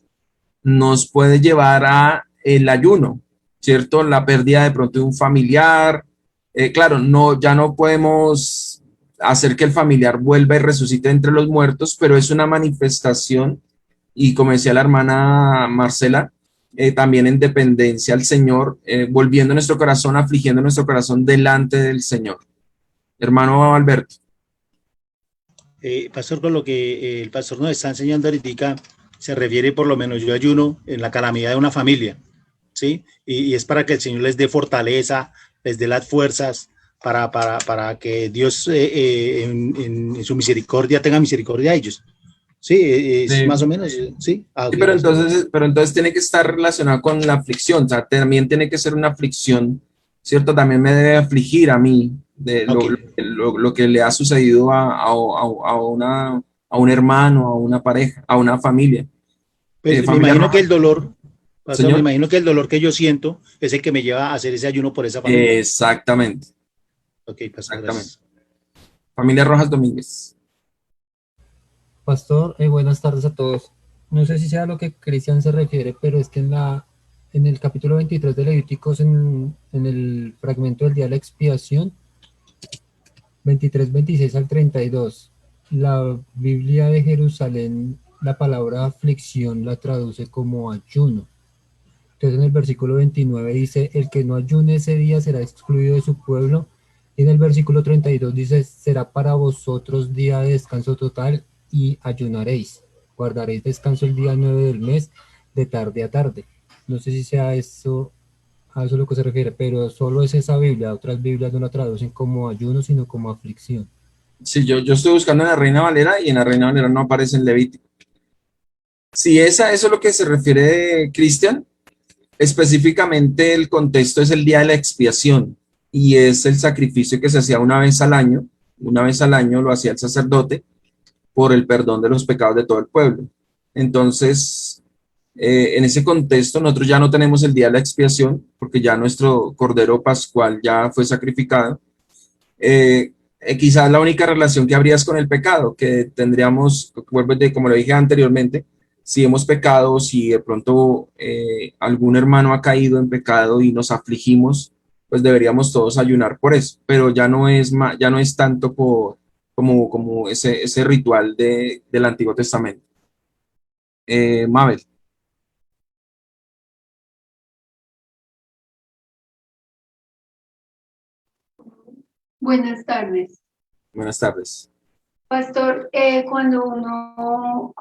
B: nos puede llevar a el ayuno, ¿cierto? La pérdida de pronto de un familiar. Claro, ya no podemos hacer que el familiar vuelva y resucite entre los muertos, pero es una manifestación, y como decía la hermana Marcela, también en dependencia al Señor, volviendo nuestro corazón, afligiendo nuestro corazón delante del Señor. Hermano Alberto.
D: Pastor, con lo que el pastor nos está enseñando ahorita, se refiere, por lo menos yo ayuno en la calamidad de una familia, ¿sí? Y es para que el Señor les dé fortaleza, les dé las fuerzas, para que Dios en su misericordia tenga misericordia a ellos. Sí,
B: Sí.
D: más o menos, sí.
B: Sí, pero entonces tiene que estar relacionado con la aflicción, o sea, también tiene que ser una aflicción, ¿cierto? También me debe afligir a mí de lo que le ha sucedido a un hermano, a una pareja, a una familia.
D: Pues me
B: Familia
D: imagino
B: roja.
D: que el dolor, pastor,
B: Señor.
D: me imagino que el dolor que yo siento es el que me lleva a hacer ese ayuno por esa familia.
B: Exactamente.
D: Ok, pastor,
B: Exactamente.
D: gracias.
B: Familia Rojas Domínguez.
K: Pastor, buenas tardes a todos. No sé si sea a lo que Cristian se refiere, pero es que en el capítulo 23 de Levíticos, en el fragmento del día de la expiación, 23, 26 al 32, la Biblia de Jerusalén, la palabra aflicción la traduce como ayuno. Entonces en el versículo 29 dice, el que no ayune ese día será excluido de su pueblo. Y en el versículo 32 dice, será para vosotros día de descanso total y ayunaréis. Guardaréis descanso el día 9 del mes, de tarde a tarde. No sé si sea eso, a eso a lo que se refiere, pero solo es esa Biblia. Otras Biblias no la traducen como ayuno, sino como aflicción.
B: Sí, yo estoy buscando en la Reina Valera y en la Reina Valera no aparece en Levítico. Si eso es lo que se refiere Cristian, específicamente el contexto es el día de la expiación y es el sacrificio que se hacía una vez al año lo hacía el sacerdote por el perdón de los pecados de todo el pueblo. Entonces, en ese contexto nosotros ya no tenemos el día de la expiación porque ya nuestro Cordero Pascual ya fue sacrificado. Quizás la única relación que habría es con el pecado, que tendríamos, como lo dije anteriormente, si hemos pecado, si de pronto algún hermano ha caído en pecado y nos afligimos, pues deberíamos todos ayunar por eso, pero ya no es tanto como ese ritual del Antiguo Testamento. Mabel.
L: Buenas tardes.
B: Buenas tardes.
L: Pastor, cuando uno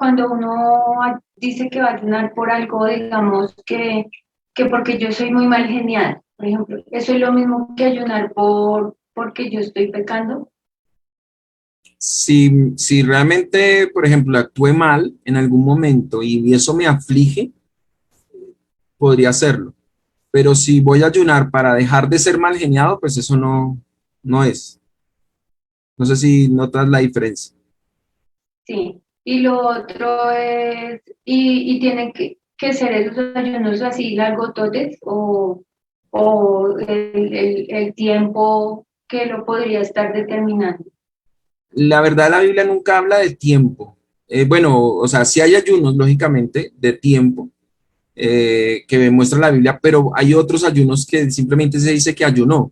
L: dice que va a ayunar por algo, digamos que porque yo soy muy mal genial, por ejemplo, ¿eso es lo mismo que ayunar porque yo estoy pecando?
B: Si realmente, por ejemplo, actué mal en algún momento y eso me aflige, podría hacerlo. Pero si voy a ayunar para dejar de ser mal geniado, pues eso no es. No sé si notas la diferencia.
L: Sí. Y lo otro es, y tienen que ser esos ayunos así largototes o el tiempo que lo podría estar determinando.
B: La verdad, la Biblia nunca habla de tiempo. Bueno, o sea, sí hay ayunos, lógicamente, de tiempo que muestra la Biblia, pero hay otros ayunos que simplemente se dice que ayunó.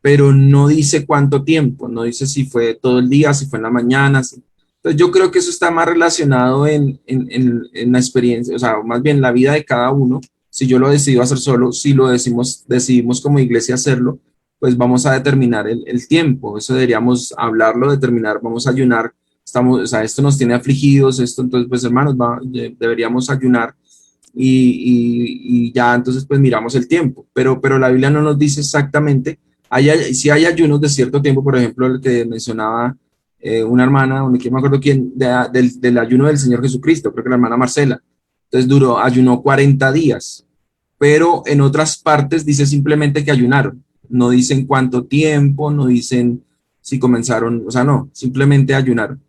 B: pero no dice cuánto tiempo, no dice si fue todo el día, si fue en la mañana. Entonces yo creo que eso está más relacionado en la experiencia, o sea, más bien la vida de cada uno. Si yo lo decido hacer solo, si lo decidimos como iglesia hacerlo, pues vamos a determinar el tiempo. Eso deberíamos hablarlo, determinar, vamos a ayunar. O sea, esto nos tiene afligidos, esto, entonces, pues hermanos, deberíamos ayunar y ya entonces pues miramos el tiempo. Pero la Biblia no nos dice exactamente. Si hay ayunos de cierto tiempo, por ejemplo, el que mencionaba una hermana, que no me acuerdo quién, del ayuno del Señor Jesucristo, creo que la hermana Marcela. Entonces ayunó 40 días, pero en otras partes dice simplemente que ayunaron. No dicen cuánto tiempo, no dicen si comenzaron, o sea, no, simplemente ayunaron.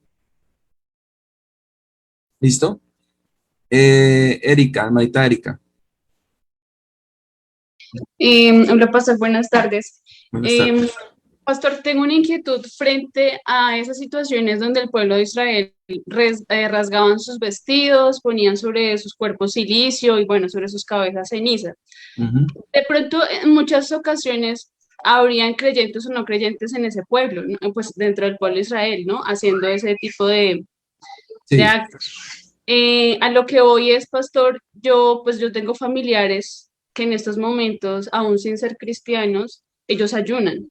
B: ¿Listo? Erika, hermanita Erika.
M: Hola, pastor, buenas tardes.
B: Buenas tardes.
M: Pastor, tengo una inquietud frente a esas situaciones donde el pueblo de Israel rasgaban sus vestidos, ponían sobre sus cuerpos silicio y, bueno, sobre sus cabezas ceniza. De pronto, en muchas ocasiones, habrían creyentes o no creyentes en ese pueblo, ¿no? Pues dentro del pueblo de Israel, ¿no? Haciendo ese tipo de actos. A lo que hoy es, pastor, yo tengo familiares que en estos momentos, aún sin ser cristianos, ellos ayunan.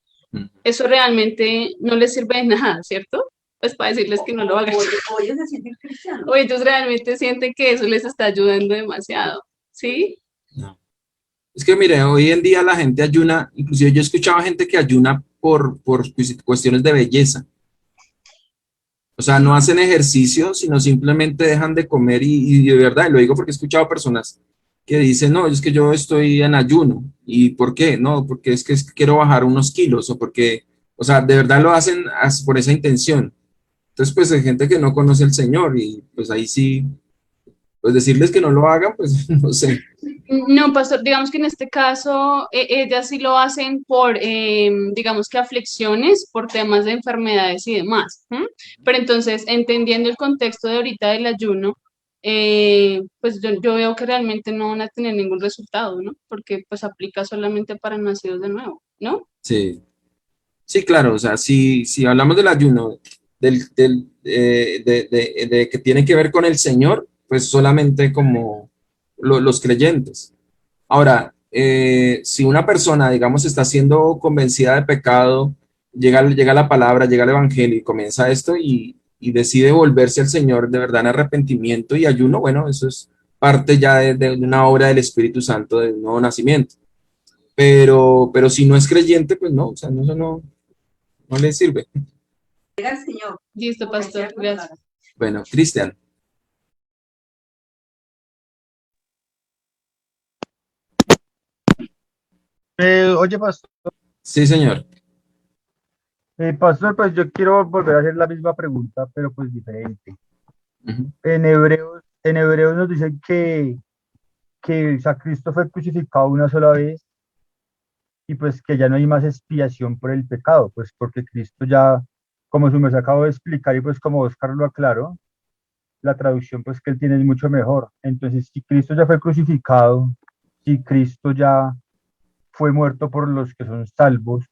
M: Eso realmente no les sirve de nada, ¿cierto? Pues para decirles que no lo hagan.
N: O ellos se sienten cristianos.
M: O ellos realmente sienten que eso les está ayudando demasiado, ¿sí?
B: No. Es que mire, hoy en día la gente ayuna, inclusive yo he escuchado a gente que ayuna por cuestiones de belleza. O sea, no hacen ejercicio, sino simplemente dejan de comer y de verdad, y lo digo porque he escuchado personas que dicen, no, es que yo estoy en ayuno. ¿Y por qué? No, porque es que quiero bajar unos kilos o porque, o sea, de verdad lo hacen por esa intención. Entonces, pues hay gente que no conoce al Señor y pues ahí sí, pues decirles que no lo hagan, pues no sé.
M: No, pastor, digamos que en este caso ellas sí lo hacen por, digamos que aflicciones, por temas de enfermedades y demás. Pero entonces, entendiendo el contexto de ahorita del ayuno, pues yo veo que realmente no van a tener ningún resultado, ¿no? Porque pues aplica solamente para nacidos de nuevo, ¿no?
B: Sí, sí, claro, o sea, si hablamos del ayuno, de que tiene que ver con el Señor, pues solamente como los creyentes. Ahora, si una persona, digamos, está siendo convencida de pecado, llega la palabra, llega el evangelio y comienza esto y decide volverse al Señor de verdad en arrepentimiento y ayuno, bueno, eso es parte ya de una obra del Espíritu Santo, del nuevo nacimiento. Pero si no es creyente, pues no, o sea, eso no le sirve.
N: Señor.
M: Listo, pastor, gracias.
B: Bueno, Cristian.
J: Oye, pastor.
B: Sí, señor.
J: Pastor, pues yo quiero volver a hacer la misma pregunta, pero pues diferente. En Hebreos nos dicen que o sea, Cristo fue crucificado una sola vez y pues que ya no hay más expiación por el pecado, pues porque Cristo ya, como su merced acabo de explicar y pues como Oscar lo aclaró, la traducción pues que él tiene es mucho mejor. Entonces, si Cristo ya fue crucificado, si Cristo ya fue muerto por los que son salvos,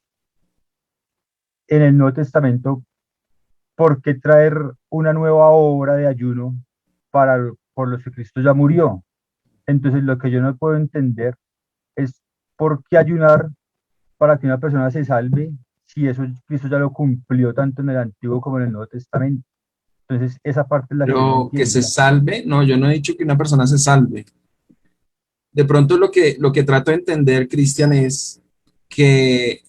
J: en el Nuevo Testamento, ¿por qué traer una nueva obra de ayuno por los que Cristo ya murió? Entonces, lo que yo no puedo entender es por qué ayunar para que una persona se salve si eso Cristo ya lo cumplió tanto en el Antiguo como en el Nuevo Testamento. Entonces, esa parte es la que yo no
B: Pero
J: entiendo.
B: que se salve, no, yo no he dicho que una persona se salve. De pronto lo que trato de entender, Cristian, es que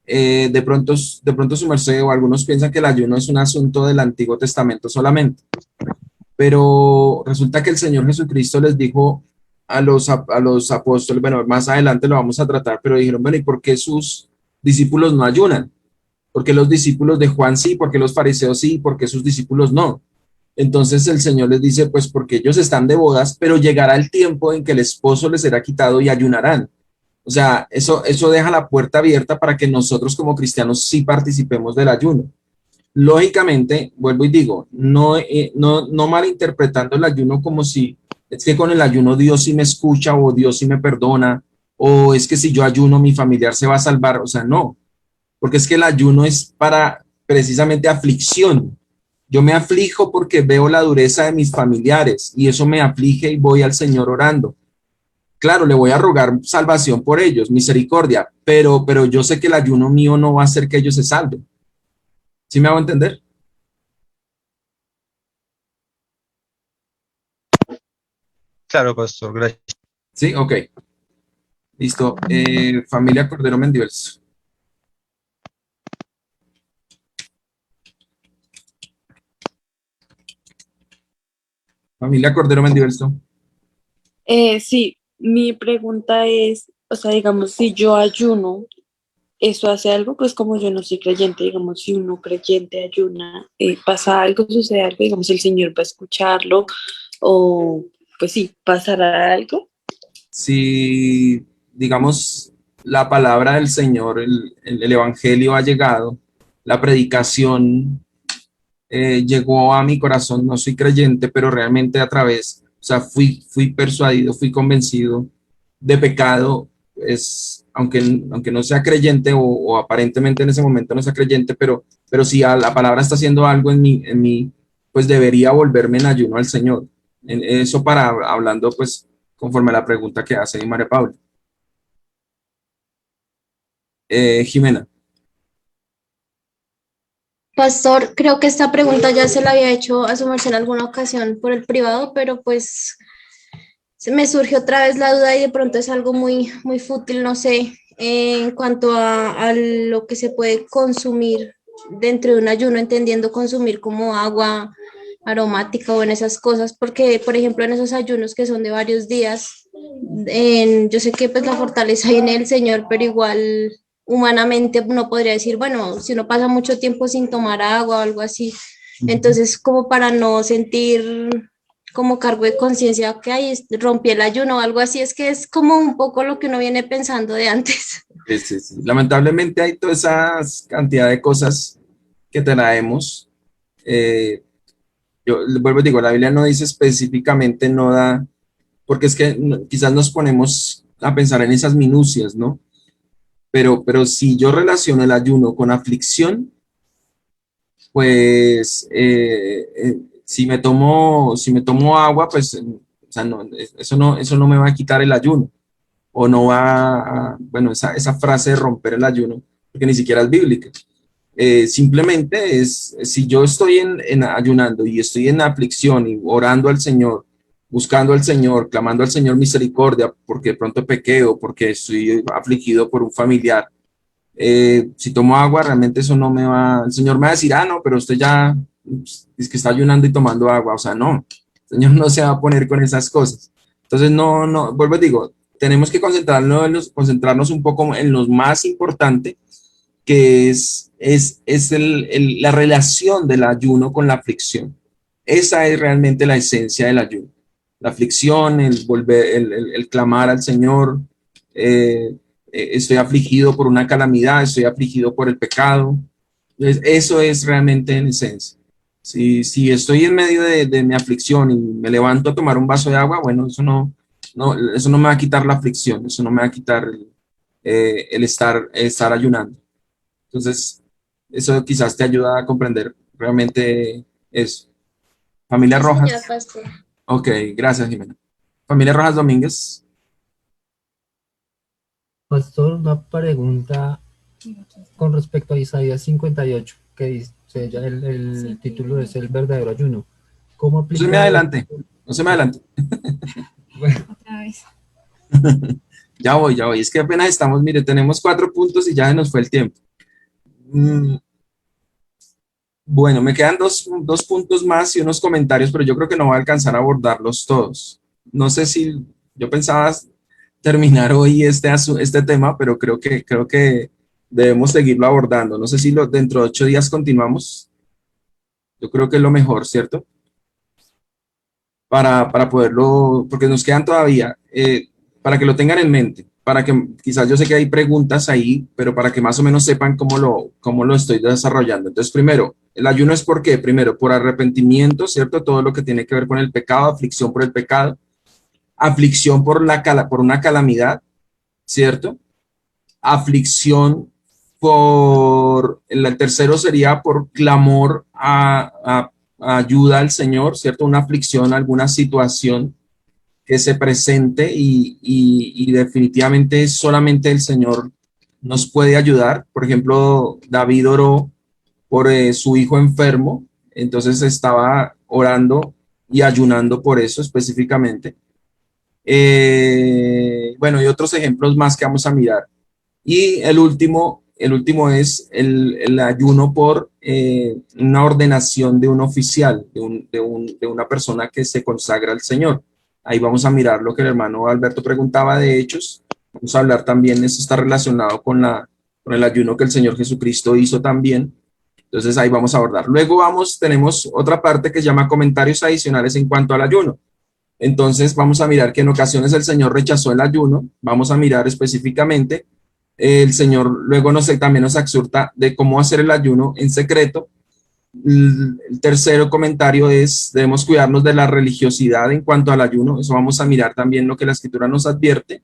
B: de pronto su merced o algunos piensan que el ayuno es un asunto del Antiguo Testamento solamente. Pero resulta que el Señor Jesucristo les dijo a los apóstoles, bueno, más adelante lo vamos a tratar, pero dijeron, bueno, ¿y por qué sus discípulos no ayunan? ¿Por qué los discípulos de Juan sí? ¿Por qué los fariseos sí? ¿Por qué sus discípulos no? Entonces el Señor les dice, pues porque ellos están de bodas, pero llegará el tiempo en que el esposo les será quitado y ayunarán. O sea, eso deja la puerta abierta para que nosotros como cristianos sí participemos del ayuno. Lógicamente, vuelvo y digo, no malinterpretando el ayuno como si es que con el ayuno Dios sí me escucha o Dios sí me perdona o es que si yo ayuno mi familiar se va a salvar. O sea, no. porque es que el ayuno es para precisamente aflicción. Yo me aflijo porque veo la dureza de mis familiares y eso me aflige y voy al Señor orando. Claro, le voy a rogar salvación por ellos, misericordia, pero yo sé que el ayuno mío no va a hacer que ellos se salven. ¿Sí me hago entender?
O: Claro, pastor, gracias.
B: Sí, ok. Listo. Familia Cordero Mendiols. Familia Cordero Mendiols.
P: Sí, mi pregunta es, o sea, digamos, si yo ayuno, ¿eso hace algo? Pues como yo no soy creyente, digamos, si uno creyente ayuna, ¿pasa algo, sucede algo? Digamos, el Señor va a escucharlo o, pues sí, ¿pasará algo?
B: Si, digamos, la palabra del Señor, el Evangelio ha llegado, la predicación llegó a mi corazón, no soy creyente, pero realmente a través, o sea, fui persuadido, fui convencido de pecado, aunque no sea creyente o aparentemente en ese momento no sea creyente, pero si la palabra está haciendo algo en mí, pues debería volverme en ayuno al Señor. Eso hablando pues conforme a la pregunta que hace María Paula. Jimena.
F: Pastor, creo que esta pregunta ya se la había hecho a su merced en alguna ocasión por el privado, pero pues se me surge otra vez la duda y de pronto es algo muy, muy fútil, no sé, en cuanto a lo que se puede consumir dentro de un ayuno, entendiendo consumir como agua aromática o en esas cosas, porque por ejemplo en esos ayunos que son de varios días, yo sé que pues la fortaleza viene del Señor, pero igual humanamente uno podría decir, bueno, si uno pasa mucho tiempo sin tomar agua o algo así, entonces como para no sentir como cargo de conciencia que hay, rompí el ayuno o algo así, es que es como un poco lo que uno viene pensando de antes.
B: Sí. Lamentablemente hay toda esa cantidad de cosas que traemos. Yo vuelvo y digo, la Biblia no dice específicamente, no da, porque es que quizás nos ponemos a pensar en esas minucias, ¿no? Pero si yo relaciono el ayuno con aflicción, pues si me tomo agua, pues o sea, eso no me va a quitar el ayuno, o no va a, bueno, esa frase de romper el ayuno, porque ni siquiera es bíblica. Simplemente si yo estoy en ayunando y estoy en aflicción y orando al Señor, buscando al Señor, clamando al Señor misericordia, porque de pronto pequé o porque estoy afligido por un familiar, si tomo agua, realmente eso no me va, el Señor me va a decir, no, pero usted ya es que está ayunando y tomando agua, o sea, no, el Señor no se va a poner con esas cosas. Entonces, no, vuelvo y digo, tenemos que concentrarnos un poco en lo más importante, que es la relación del ayuno con la aflicción. Esa es realmente la esencia del ayuno. La aflicción, el clamar al Señor, estoy afligido por una calamidad, estoy afligido por el pecado. Entonces, eso es realmente en esencia. Si estoy en medio de mi aflicción y me levanto a tomar un vaso de agua, bueno, eso no me va a quitar la aflicción, eso no me va a quitar el estar ayunando. Entonces, eso quizás te ayuda a comprender realmente eso. Familia
F: Sí,
B: Rojas.
F: señor pastor.
B: Ok, gracias, Jimena. Familia Rojas Domínguez.
K: Pastor, una pregunta con respecto a Isaías 58, que dice ya el título es el verdadero ayuno. ¿Cómo aplica?
B: No se me adelante.
K: Bueno.
I: Otra vez.
B: Ya voy. Es que apenas estamos, mire, tenemos 4 puntos y ya se nos fue el tiempo. Bueno, me quedan dos puntos más y unos comentarios, pero yo creo que no voy a alcanzar a abordarlos todos. No sé si yo pensaba terminar hoy este tema, pero creo que debemos seguirlo abordando. No sé si dentro de 8 días continuamos. Yo creo que es lo mejor, ¿cierto? Para poderlo, porque nos quedan todavía, para que lo tengan en mente, para que quizás yo sé que hay preguntas ahí, pero para que más o menos sepan cómo lo estoy desarrollando. Entonces, primero, el ayuno es ¿por qué? Primero, por arrepentimiento, ¿cierto? Todo lo que tiene que ver con el pecado, aflicción por el pecado, aflicción por una calamidad, ¿cierto? Aflicción el tercero sería por clamor a ayuda al Señor, ¿cierto? Una aflicción, alguna situación que se presente y definitivamente solamente el Señor nos puede ayudar. Por ejemplo, David oró por su hijo enfermo, entonces estaba orando y ayunando por eso específicamente. Bueno, y otros ejemplos más que vamos a mirar. Y el último es el ayuno por una ordenación de un oficial, de una persona que se consagra al Señor. Ahí vamos a mirar lo que el hermano Alberto preguntaba de Hechos. Vamos a hablar también, eso está relacionado con el ayuno que el Señor Jesucristo hizo también. Entonces ahí vamos a abordar. Luego tenemos otra parte que se llama comentarios adicionales en cuanto al ayuno. Entonces vamos a mirar que en ocasiones el Señor rechazó el ayuno. Vamos a mirar específicamente. El Señor luego también nos exhorta de cómo hacer el ayuno en secreto. El tercer comentario es, debemos cuidarnos de la religiosidad en cuanto al ayuno. Eso vamos a mirar también lo que la Escritura nos advierte.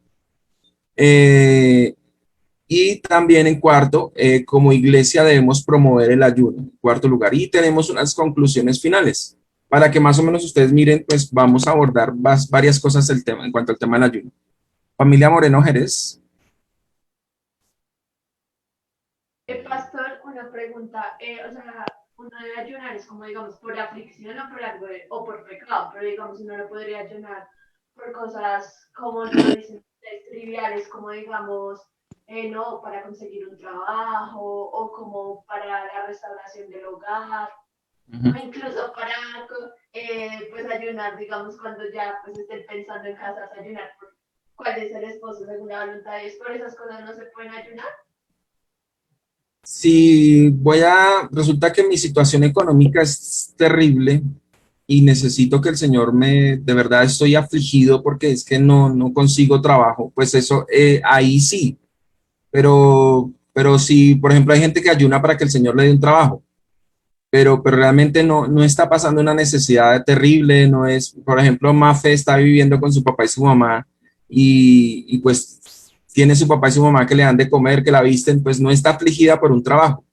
B: Y también en cuarto, como iglesia debemos promover el ayuno, en cuarto lugar. Y tenemos unas conclusiones finales. Para que más o menos ustedes miren, pues vamos a abordar varias cosas en cuanto al tema del ayuno. Familia Moreno Jerez.
Q: Pastor, una pregunta. O sea, uno debe ayunar, es como digamos por aflicción o por algo o por pecado, pero digamos uno no podría ayunar por cosas como no dicen ustedes, triviales, como digamos, no, para conseguir un trabajo o como para la restauración del hogar. O incluso para pues ayunar, digamos, cuando ya pues estén pensando en casarse, ayunar por cuál es el esposo según la voluntad de Dios. ¿Por esas cosas no se pueden ayunar?
B: Si resulta que mi situación económica es terrible y necesito que el Señor de verdad estoy afligido porque es que no consigo trabajo, pues eso, ahí sí. Pero si, por ejemplo, hay gente que ayuna para que el Señor le dé un trabajo, pero realmente no está pasando una necesidad terrible, no es, por ejemplo, Mafe está viviendo con su papá y su mamá y pues tiene su papá y su mamá que le dan de comer, que la visten, pues no está afligida por un trabajo.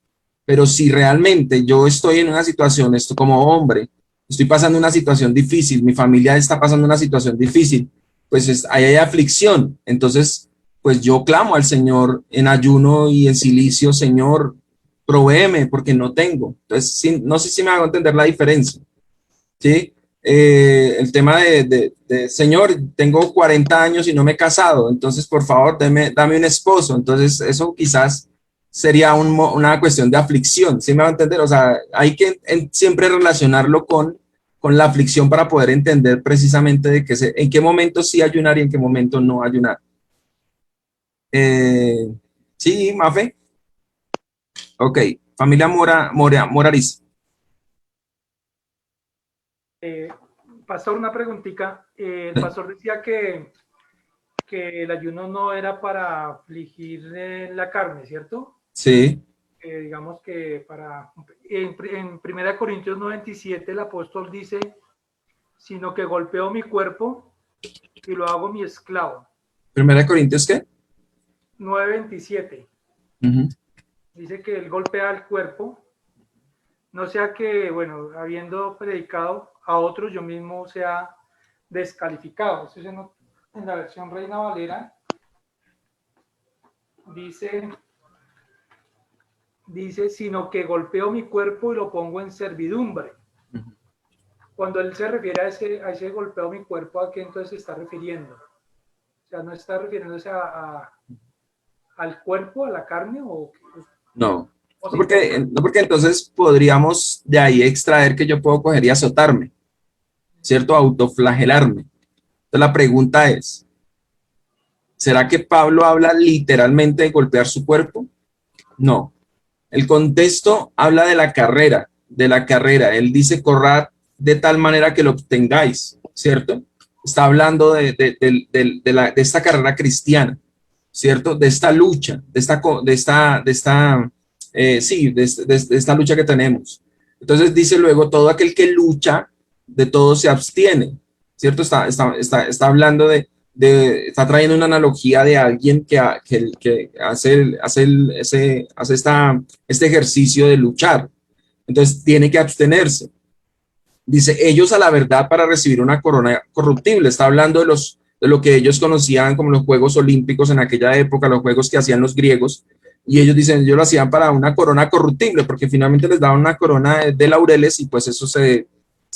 B: Pero si realmente yo estoy en una situación, esto como hombre, estoy pasando una situación difícil, mi familia está pasando una situación difícil, pues ahí hay aflicción. Entonces, pues yo clamo al Señor en ayuno y en silicio, Señor, provéeme porque no tengo. Entonces, sí, no sé si me hago entender la diferencia. ¿Sí? El tema de Señor, tengo 40 años y no me he casado, entonces por favor dame un esposo. Entonces eso quizás sería una cuestión de aflicción, ¿sí me va a entender? O sea, hay que siempre relacionarlo con la aflicción para poder entender precisamente en qué momento sí ayunar y en qué momento no ayunar. Sí, Mafe. Ok, familia Morariz.
R: Pastor, una preguntita. El pastor decía que el ayuno no era para afligir la carne, ¿cierto?
B: Sí.
R: Digamos que en 1 Corintios 9:27 el apóstol dice, sino que golpeo mi cuerpo y lo hago mi esclavo.
B: ¿1 Corintios qué?
R: 9:27. Dice que él golpea el cuerpo, no sea que, bueno, habiendo predicado a otros, yo mismo sea descalificado. Eso es en la versión Reina Valera. Dice, sino que golpeo mi cuerpo y lo pongo en servidumbre. Cuando él se refiere a ese golpeo mi cuerpo, ¿a qué entonces se está refiriendo? O sea, ¿no está refiriéndose al cuerpo, a la carne?
B: No, porque entonces podríamos de ahí extraer que yo puedo coger y azotarme, ¿cierto? Autoflagelarme. Entonces la pregunta es, ¿será que Pablo habla literalmente de golpear su cuerpo? No. El contexto habla de la carrera. Él dice, corrad de tal manera que lo obtengáis, ¿cierto? Está hablando de esta carrera cristiana, ¿cierto? De esta lucha, de esta lucha que tenemos. Entonces dice luego, todo aquel que lucha, de todo se abstiene, ¿cierto? Está hablando de está trayendo una analogía de alguien que hace este ejercicio de luchar. Entonces tiene que abstenerse. Dice, ellos a la verdad para recibir una corona corruptible. Está hablando de lo que ellos conocían como los Juegos Olímpicos en aquella época, los juegos que hacían los griegos. Y ellos dicen, ellos lo hacían para una corona corruptible, porque finalmente les daban una corona de laureles y pues eso se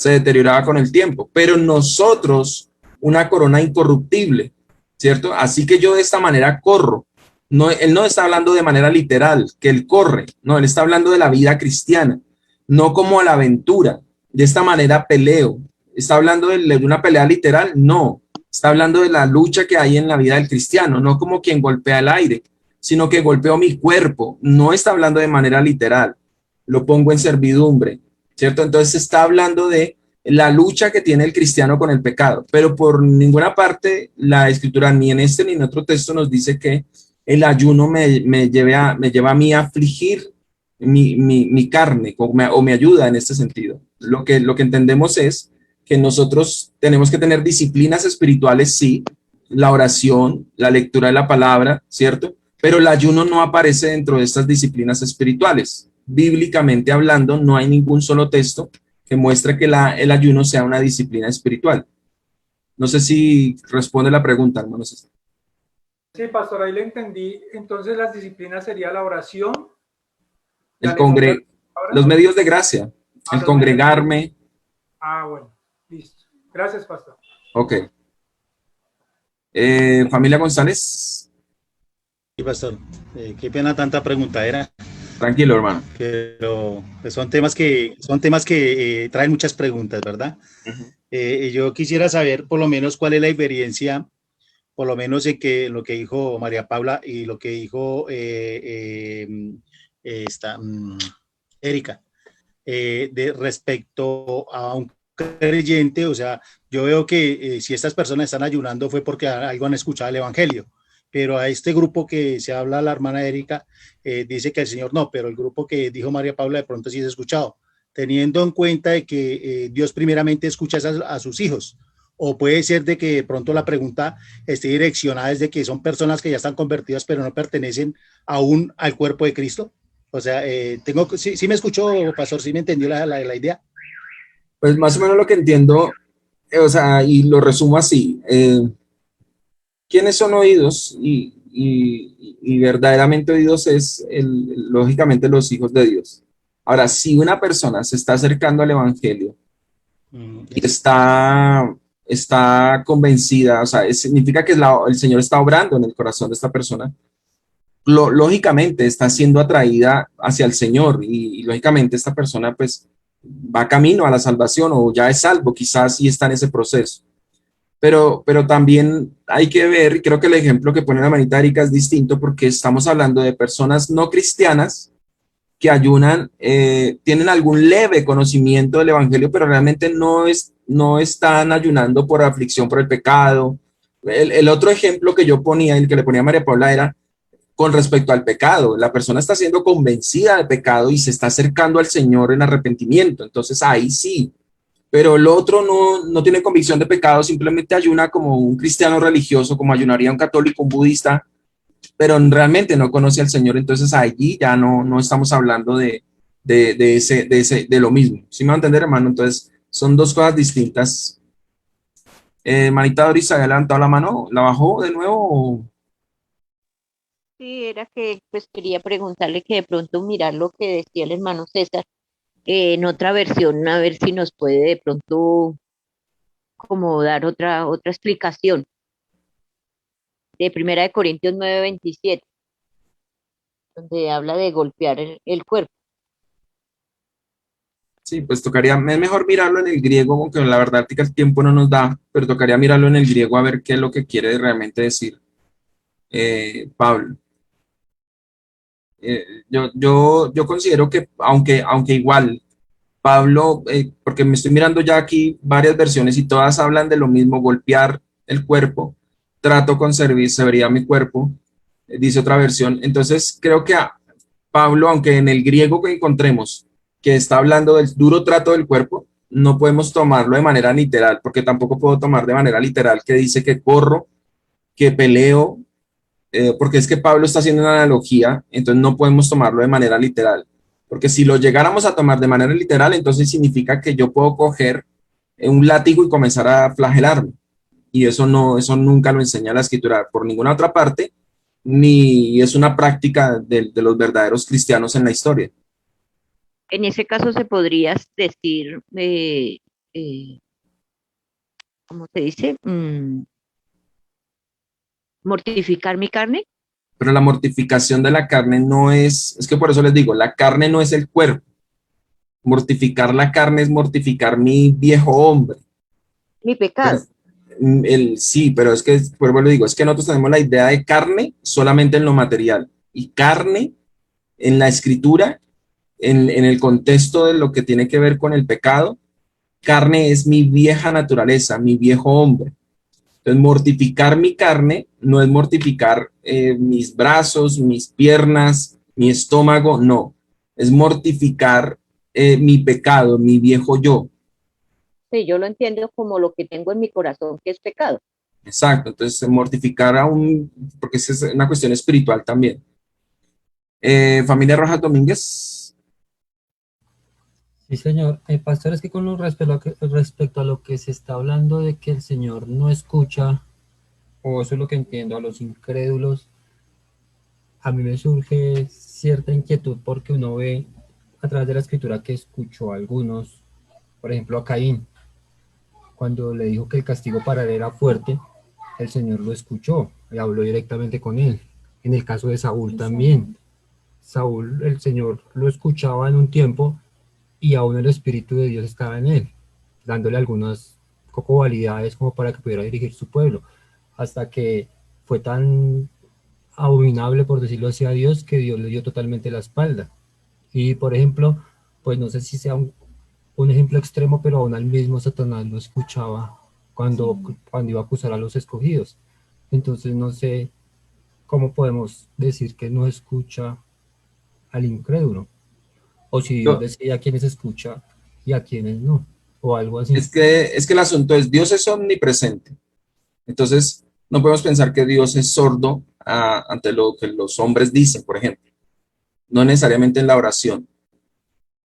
B: deterioraba con el tiempo. Pero nosotros, una corona incorruptible, ¿cierto? Así que yo de esta manera corro. No, él no está hablando de manera literal, que él corre. No, él está hablando de la vida cristiana, no como a la aventura. De esta manera peleo. ¿Está hablando de una pelea literal? No. Está hablando de la lucha que hay en la vida del cristiano, no como quien golpea el aire, sino que golpeo mi cuerpo. No está hablando de manera literal. Lo pongo en servidumbre, ¿cierto? Entonces está hablando de la lucha que tiene el cristiano con el pecado, pero por ninguna parte la escritura, ni en este ni en otro texto, nos dice que el ayuno me lleva a mí a afligir mi carne o me ayuda en este sentido. Lo que entendemos es que nosotros tenemos que tener disciplinas espirituales, sí, la oración, la lectura de la palabra, ¿cierto? Pero el ayuno no aparece dentro de estas disciplinas espirituales. Bíblicamente hablando, no hay ningún solo texto que muestre que el ayuno sea una disciplina espiritual. No sé si responde la pregunta, hermano.
R: Sí, pastor, ahí le entendí. Entonces las disciplinas sería la oración,
B: los medios de gracia, el congregarme.
R: Bueno, listo. Gracias, pastor.
B: Ok. Familia González.
D: Sí, pastor. Qué pena tanta preguntadera.
B: Tranquilo, hermano.
D: Pero pues, son temas que traen muchas preguntas, ¿verdad? Yo quisiera saber por lo menos cuál es la diferencia, por lo menos en lo que dijo María Paula y lo que dijo Erika, de respecto a un creyente. O sea, yo veo que si estas personas están ayunando fue porque algo han escuchado el evangelio, pero a este grupo que se habla la hermana Erika dice que el Señor no, pero el grupo que dijo María Paula de pronto sí es escuchado, teniendo en cuenta de que Dios primeramente escucha a sus hijos. O puede ser de que de pronto la pregunta esté direccionada desde que son personas que ya están convertidas pero no pertenecen aún al cuerpo de Cristo. O sea, ¿sí me escuchó, pastor? ¿Sí me entendió la idea?
B: Pues más o menos lo que entiendo, o sea, y lo resumo así. ¿Quiénes son oídos? Y verdaderamente oídos es, lógicamente, los hijos de Dios. Ahora, si una persona se está acercando al evangelio y está convencida, o sea, significa que el Señor está obrando en el corazón de esta persona, lógicamente está siendo atraída hacia el Señor y lógicamente esta persona pues va camino a la salvación o ya es salvo, quizás sí está en ese proceso. Pero también hay que ver, y creo que el ejemplo que pone la manita Erika es distinto porque estamos hablando de personas no cristianas que ayunan, tienen algún leve conocimiento del evangelio, pero realmente no están ayunando por aflicción por el pecado. El otro ejemplo que yo ponía, el que le ponía a María Paula, era con respecto al pecado. La persona está siendo convencida de pecado y se está acercando al Señor en arrepentimiento. Entonces ahí sí. Pero el otro no tiene convicción de pecado, simplemente ayuna como un cristiano religioso, como ayunaría un católico, un budista, pero realmente no conoce al Señor. Entonces allí ya no estamos hablando de lo mismo. ¿Sí me va a entender, hermano? Entonces son dos cosas distintas. Manita Doris, ¿había levantado la mano? ¿La bajó de nuevo?
S: Sí, era que pues quería preguntarle que de pronto mirar lo que decía el hermano César en otra versión, a ver si nos puede de pronto como dar otra explicación. De 1 Corintios 9:27, donde habla de golpear el cuerpo.
B: Sí, pues tocaría, es mejor mirarlo en el griego, aunque la verdad que el tiempo no nos da, pero tocaría mirarlo en el griego a ver qué es lo que quiere realmente decir Pablo. Yo considero que, aunque igual, Pablo, porque me estoy mirando ya aquí varias versiones y todas hablan de lo mismo, golpear el cuerpo, trato con severidad mi cuerpo, dice otra versión. Entonces creo que Pablo, aunque en el griego que encontremos, que está hablando del duro trato del cuerpo, no podemos tomarlo de manera literal, porque tampoco puedo tomar de manera literal que dice que corro que peleo, porque es que Pablo está haciendo una analogía, entonces no podemos tomarlo de manera literal. Porque si lo llegáramos a tomar de manera literal, entonces significa que yo puedo coger un látigo y comenzar a flagelarme. Y eso no, eso nunca lo enseña la escritura por ninguna otra parte, ni es una práctica de los verdaderos cristianos en la historia.
S: En ese caso se podría decir, ¿cómo se dice? Mortificar mi carne.
B: Pero la mortificación de la carne no es que por eso les digo, la carne no es el cuerpo. Mortificar la carne es mortificar mi viejo hombre.
S: Mi pecado.
B: Sí, pero es que, por eso le digo, es que nosotros tenemos la idea de carne solamente en lo material. Y carne en la escritura, en el contexto de lo que tiene que ver con el pecado, carne es mi vieja naturaleza, mi viejo hombre. Entonces, mortificar mi carne no es mortificar mis brazos, mis piernas, mi estómago, no. Es mortificar mi pecado, mi viejo yo.
S: Sí, yo lo entiendo como lo que tengo en mi corazón, que es pecado.
B: Exacto, entonces mortificar porque esa es una cuestión espiritual también. Familia Rojas Domínguez.
K: Sí, señor. Pastor, es que con respecto a lo que se está hablando de que el Señor no escucha, o eso es lo que entiendo, a los incrédulos, a mí me surge cierta inquietud porque uno ve a través de la escritura que escuchó a algunos, por ejemplo a Caín, cuando le dijo que el castigo para él era fuerte, el Señor lo escuchó y habló directamente con él. En el caso de Saúl también. Saúl, el Señor lo escuchaba en un tiempo y aún el Espíritu de Dios estaba en él, dándole algunas cualidades como para que pudiera dirigir su pueblo, hasta que fue tan abominable, por decirlo así, a Dios, que Dios le dio totalmente la espalda. Y, por ejemplo, pues no sé si sea un ejemplo extremo, pero aún al mismo Satanás lo escuchaba cuando iba a acusar a los escogidos. Entonces no sé cómo podemos decir que no escucha al incrédulo, o si Dios decide a quienes escucha y a quienes no, o algo así.
B: Es que el asunto es, Dios es omnipresente. Entonces, no podemos pensar que Dios es sordo ante lo que los hombres dicen, por ejemplo. No necesariamente en la oración.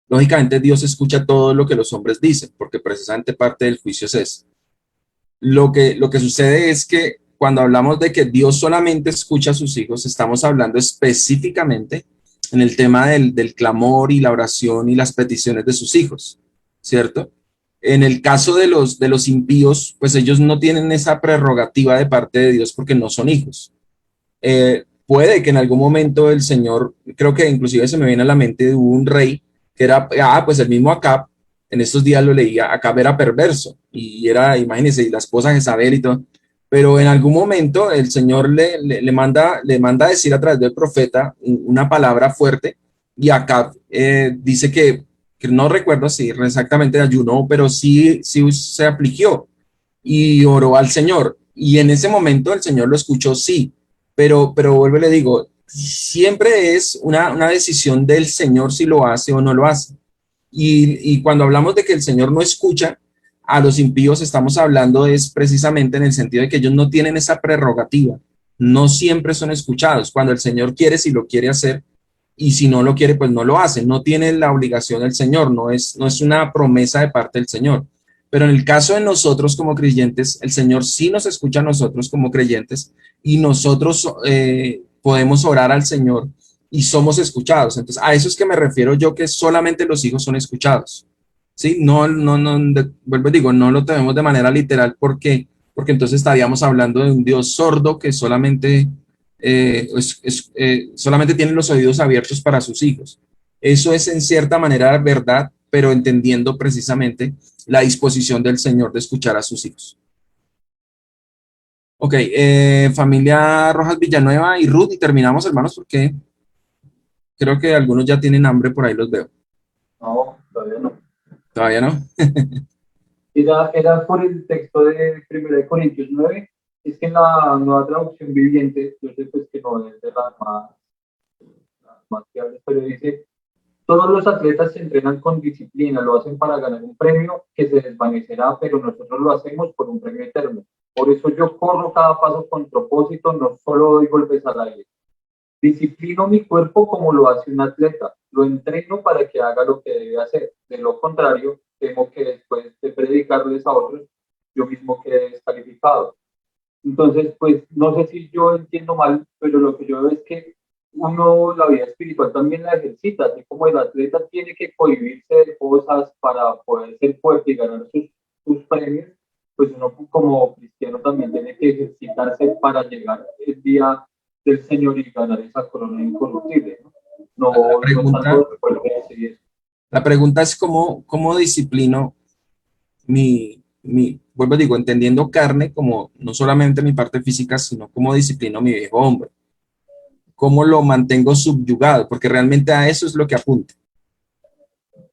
B: Lógicamente, Dios escucha todo lo que los hombres dicen, porque precisamente parte del juicio es eso. Lo que sucede es que cuando hablamos de que Dios solamente escucha a sus hijos, estamos hablando específicamente en el tema del clamor y la oración y las peticiones de sus hijos, ¿cierto? En el caso de los impíos, pues ellos no tienen esa prerrogativa de parte de Dios porque no son hijos. Puede que en algún momento el Señor, creo que inclusive se me viene a la mente de un rey que era, pues el mismo Acab, en estos días lo leía, Acab era perverso y era, imagínense, y la esposa Jezabel y todo, pero en algún momento el Señor le manda a decir a través del profeta una palabra fuerte y Acab dice que no recuerdo si exactamente ayunó, pero sí se afligió y oró al Señor y en ese momento el Señor lo escuchó, sí, pero vuelvo y le digo, siempre es una decisión del Señor si lo hace o no lo hace. Y cuando hablamos de que el Señor no escucha a los impíos, estamos hablando es precisamente en el sentido de que ellos no tienen esa prerrogativa, no siempre son escuchados. Cuando el Señor quiere, si lo quiere hacer, y si no lo quiere, pues no lo hace. No tiene la obligación del Señor, no es una promesa de parte del Señor. Pero en el caso de nosotros como creyentes, el Señor sí nos escucha a nosotros como creyentes y nosotros podemos orar al Señor y somos escuchados. Entonces, a eso es que me refiero yo, que solamente los hijos son escuchados. ¿Sí? Vuelvo y digo, no lo tenemos de manera literal porque entonces estaríamos hablando de un Dios sordo que solamente, solamente tiene los oídos abiertos para sus hijos. Eso es en cierta manera verdad, pero entendiendo precisamente la disposición del Señor de escuchar a sus hijos. Ok, familia Rojas Villanueva y Ruth, y terminamos, hermanos, porque creo que algunos ya tienen hambre, por ahí los veo.
G: No, todavía no.
B: ¿Todavía no?
G: Era por el texto de 1 Corintios 9, es que en la nueva traducción viviente, yo sé pues que no es de las más fiables, pero dice, todos los atletas se entrenan con disciplina, lo hacen para ganar un premio que se desvanecerá, pero nosotros lo hacemos por un premio eterno. Por eso yo corro cada paso con propósito, no solo doy golpes al aire. Disciplino mi cuerpo como lo hace un atleta, lo entreno para que haga lo que debe hacer. De lo contrario, temo que después de predicarles a otros, yo mismo quede descalificado. Entonces, pues no sé si yo entiendo mal, pero lo que yo veo es que uno la vida espiritual también la ejercita, así como el atleta tiene que cohibirse de cosas para poder ser fuerte y ganar sus premios, pues uno como cristiano también tiene que ejercitarse para llegar el día del Señor y ganar esa corona incorruptible, ¿no?
B: La pregunta es cómo disciplino vuelvo a digo, entendiendo carne como no solamente mi parte física, sino cómo disciplino mi viejo hombre. Cómo lo mantengo subyugado, porque realmente a eso es lo que apunta.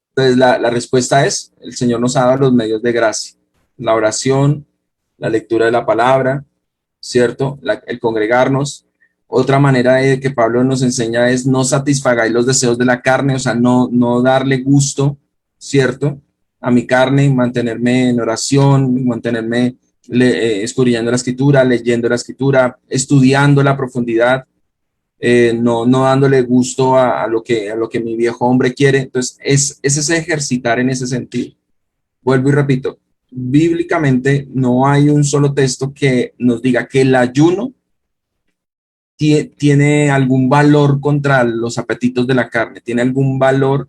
B: Entonces la respuesta es, el Señor nos ha dado los medios de gracia. La oración, la lectura de la palabra, ¿cierto? El congregarnos. Otra manera de que Pablo nos enseña es no satisfagáis los deseos de la carne, o sea, no darle gusto, ¿cierto? A mi carne, mantenerme en oración, mantenerme escudriñando la escritura, leyendo la escritura, estudiando la profundidad, no dándole gusto a lo que mi viejo hombre quiere. Entonces, es ese ejercitar en ese sentido. Vuelvo y repito, bíblicamente no hay un solo texto que nos diga que el ayuno tiene algún valor contra los apetitos de la carne, tiene algún valor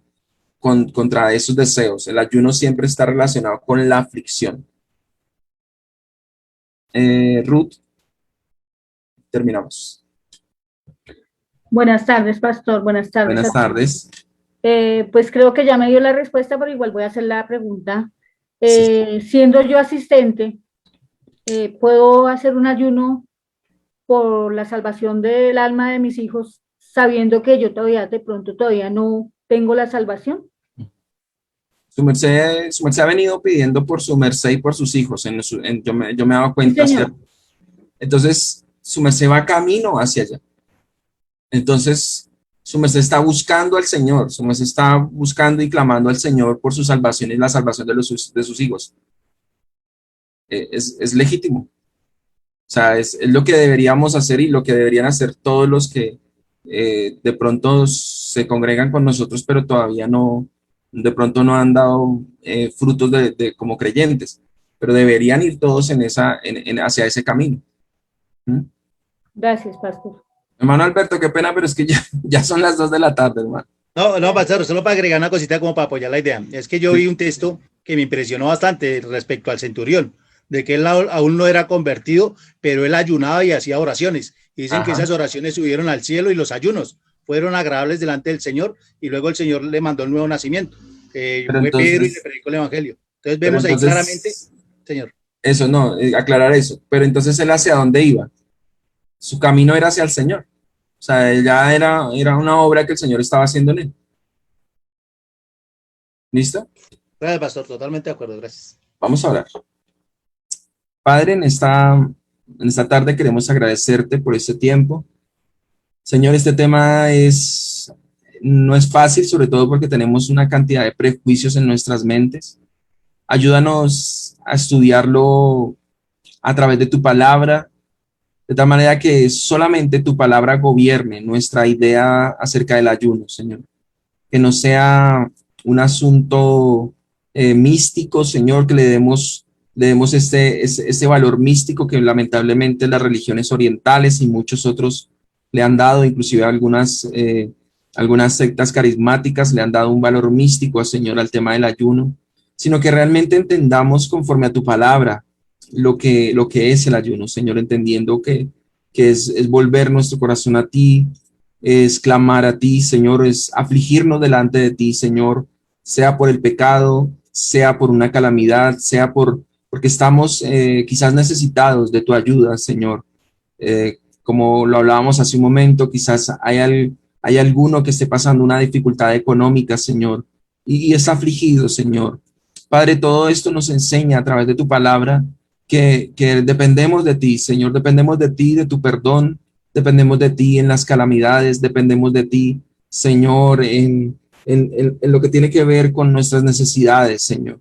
B: contra esos deseos. El ayuno siempre está relacionado con la aflicción. Ruth, terminamos.
T: Buenas tardes, pastor. Buenas tardes.
B: Buenas tardes.
T: Pues creo que ya me dio la respuesta, pero igual voy a hacer la pregunta.
B: Sí.
T: Siendo yo asistente, ¿puedo hacer un ayuno por la salvación del alma de mis hijos, sabiendo que yo todavía, de pronto, todavía no tengo la salvación?
B: Su merced ha venido pidiendo por su merced y por sus hijos. Yo me he dado cuenta.
T: Sí, señor.
B: Entonces, su merced va camino hacia allá. Entonces, su merced está buscando al Señor. Su merced está buscando y clamando al Señor por su salvación y la salvación de sus hijos. Es legítimo. O sea, es lo que deberíamos hacer y lo que deberían hacer todos los que de pronto se congregan con nosotros, pero todavía de pronto no han dado frutos como creyentes, pero deberían ir todos hacia ese camino. ¿Mm?
T: Gracias, pastor.
B: Hermano Alberto, qué pena, pero es que ya son las 2 de la tarde, hermano.
D: No, pastor, solo para agregar una cosita como para apoyar la idea. Es que yo vi un texto que me impresionó bastante respecto al centurión, de que él aún no era convertido, pero él ayunaba y hacía oraciones. Y dicen que esas oraciones subieron al cielo y los ayunos fueron agradables delante del Señor, y luego el Señor le mandó el nuevo nacimiento. Fue Pedro y le predicó el evangelio. Entonces vemos ahí claramente, Señor.
B: Eso no, aclarar eso. Pero entonces él hacia dónde iba. Su camino era hacia el Señor. O sea, ya era una obra que el Señor estaba haciendo en él. ¿Listo?
D: Gracias, pastor, totalmente de acuerdo, gracias.
B: Vamos a orar. Padre, en esta tarde queremos agradecerte por este tiempo. Señor, este tema no es fácil, sobre todo porque tenemos una cantidad de prejuicios en nuestras mentes. Ayúdanos a estudiarlo a través de tu palabra, de tal manera que solamente tu palabra gobierne nuestra idea acerca del ayuno, Señor. Que no sea un asunto místico, Señor, que le demos ese valor místico que lamentablemente las religiones orientales y muchos otros le han dado, inclusive algunas sectas carismáticas le han dado un valor místico, Señor, al tema del ayuno, sino que realmente entendamos conforme a tu palabra lo que es el ayuno, Señor, entendiendo que es volver nuestro corazón a ti, es clamar a ti, Señor, es afligirnos delante de ti, Señor, sea por el pecado, sea por una calamidad, sea porque estamos quizás necesitados de tu ayuda, Señor. Como lo hablábamos hace un momento, quizás hay alguno que esté pasando una dificultad económica, Señor, y está afligido, Señor. Padre, todo esto nos enseña a través de tu palabra que dependemos de ti, Señor, dependemos de ti, de tu perdón, dependemos de ti en las calamidades, dependemos de ti, Señor, en lo que tiene que ver con nuestras necesidades, Señor.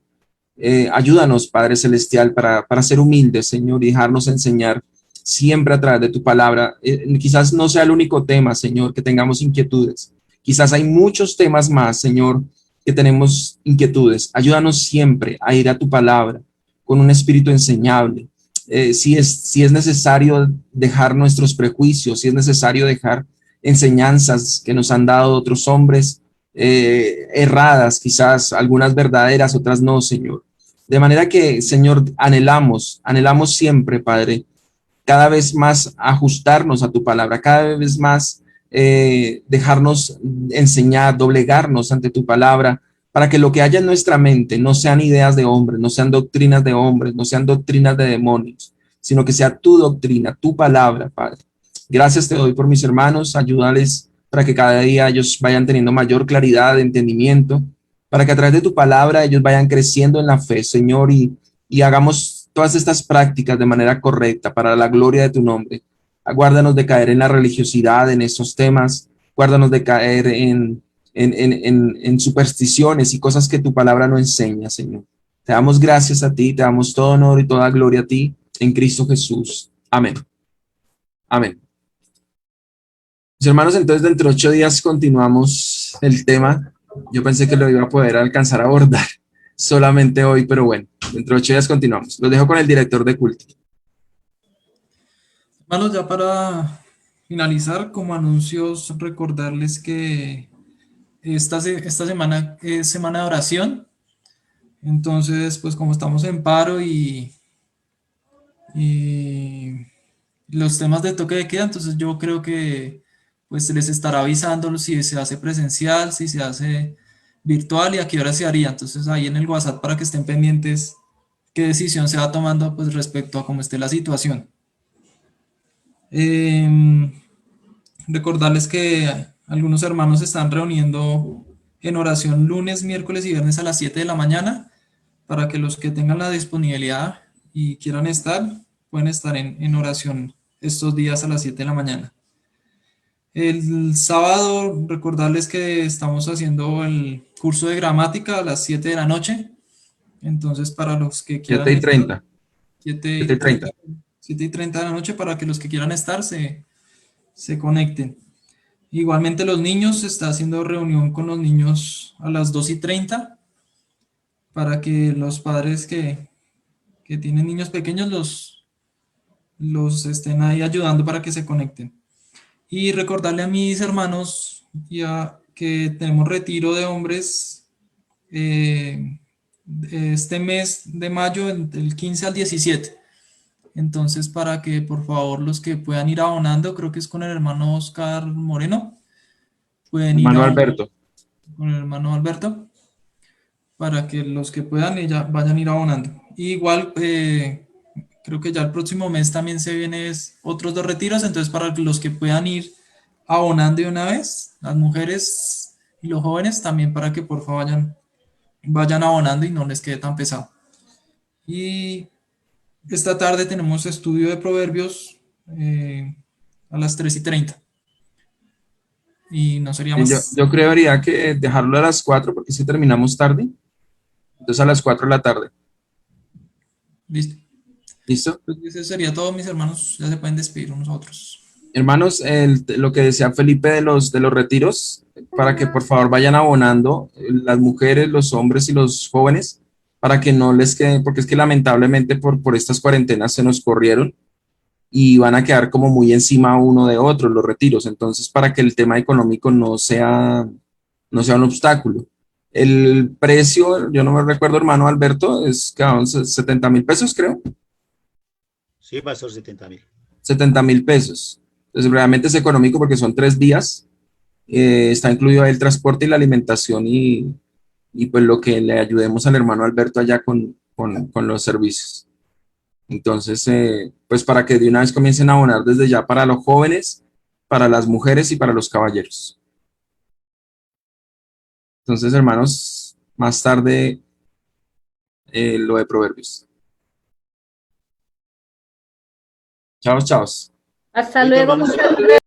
B: Ayúdanos, Padre Celestial, para ser humildes, Señor, y dejarnos enseñar siempre a través de tu palabra. Quizás no sea el único tema, Señor, que tengamos inquietudes. Quizás hay muchos temas más, Señor, que tenemos inquietudes. Ayúdanos siempre a ir a tu palabra con un espíritu enseñable. Si es necesario dejar nuestros prejuicios, si es necesario dejar enseñanzas que nos han dado otros hombres, erradas, quizás algunas verdaderas, otras no, Señor. De manera que, Señor, anhelamos siempre, Padre, cada vez más ajustarnos a tu palabra, cada vez más dejarnos enseñar, doblegarnos ante tu palabra, para que lo que haya en nuestra mente no sean ideas de hombres, no sean doctrinas de hombres, no sean doctrinas de demonios, sino que sea tu doctrina, tu palabra, Padre. Gracias te doy por mis hermanos, ayúdales para que cada día ellos vayan teniendo mayor claridad de entendimiento, para que a través de tu palabra ellos vayan creciendo en la fe, Señor, y hagamos todas estas prácticas de manera correcta para la gloria de tu nombre. Guárdanos de caer en la religiosidad en estos temas, guárdanos de caer en supersticiones y cosas que tu palabra no enseña, Señor. Te damos gracias a ti, te damos todo honor y toda gloria a ti, en Cristo Jesús. Amén. Amén. Mis hermanos, entonces dentro de 8 días continuamos el tema. Yo pensé que lo iba a poder alcanzar a abordar solamente hoy, pero bueno, dentro de 8 días continuamos. Los dejo con el director de culto.
A: Hermanos, ya para finalizar, como anuncios, recordarles que esta semana es semana de oración. Entonces, pues como estamos en paro y los temas de toque de queda, entonces yo creo que pues se les estará avisando si se hace presencial, si se hace virtual y a qué hora se haría. Entonces ahí en el WhatsApp para que estén pendientes qué decisión se va tomando pues respecto a cómo esté la situación. Recordarles que algunos hermanos se están reuniendo en oración lunes, miércoles y viernes a las 7 de la mañana para que los que tengan la disponibilidad y quieran estar, pueden estar en oración estos días a las 7 de la mañana. El sábado, recordarles que estamos haciendo el curso de gramática a las 7 de la noche. Entonces, para los que quieran
B: 7:30.
A: 7:30. 7:30 de la noche, para que los que quieran estar se conecten. Igualmente, los niños, se está haciendo reunión con los niños a las 2:30 para que los padres que tienen niños pequeños los estén ahí ayudando para que se conecten. Y recordarle a mis hermanos ya que tenemos retiro de hombres este mes de mayo, del 15 al 17. Entonces, para que por favor los que puedan ir abonando, creo que es con el hermano Oscar Moreno, pueden ir
B: Hermano
A: abonando
B: Alberto.
A: con el hermano Alberto, para que los que puedan ya vayan a ir abonando. Y igual, creo que ya el próximo mes también se vienen otros 2 retiros, entonces para los que puedan ir abonando de una vez, las mujeres y los jóvenes también, para que por favor vayan abonando y no les quede tan pesado. Y esta tarde tenemos estudio de Proverbios a las 3:30. Y no sería más.
B: Yo creería que dejarlo a las 4 porque si terminamos tarde. Entonces a las 4 de la tarde.
A: Listo.
B: ¿Listo?
A: Pues eso sería todo, mis hermanos. Ya se pueden despedir unos a otros.
B: Hermanos, lo que decía Felipe de los retiros, para que por favor vayan abonando las mujeres, los hombres y los jóvenes, para que no les quede, porque es que lamentablemente por estas cuarentenas se nos corrieron y van a quedar como muy encima uno de otro los retiros. Entonces, para que el tema económico no sea un obstáculo. El precio, yo no me recuerdo, hermano Alberto, es que 70,000 pesos, creo.
D: Sí, pastor, 70,000.
B: 70,000 pesos. Entonces, realmente es económico porque son 3 días. Está incluido el transporte y la alimentación y pues lo que le ayudemos al hermano Alberto allá con los servicios. Entonces, pues para que de una vez comiencen a abonar desde ya para los jóvenes, para las mujeres y para los caballeros. Entonces, hermanos, más tarde lo de Proverbios. Chao, chao.
T: Hasta luego, muchas gracias.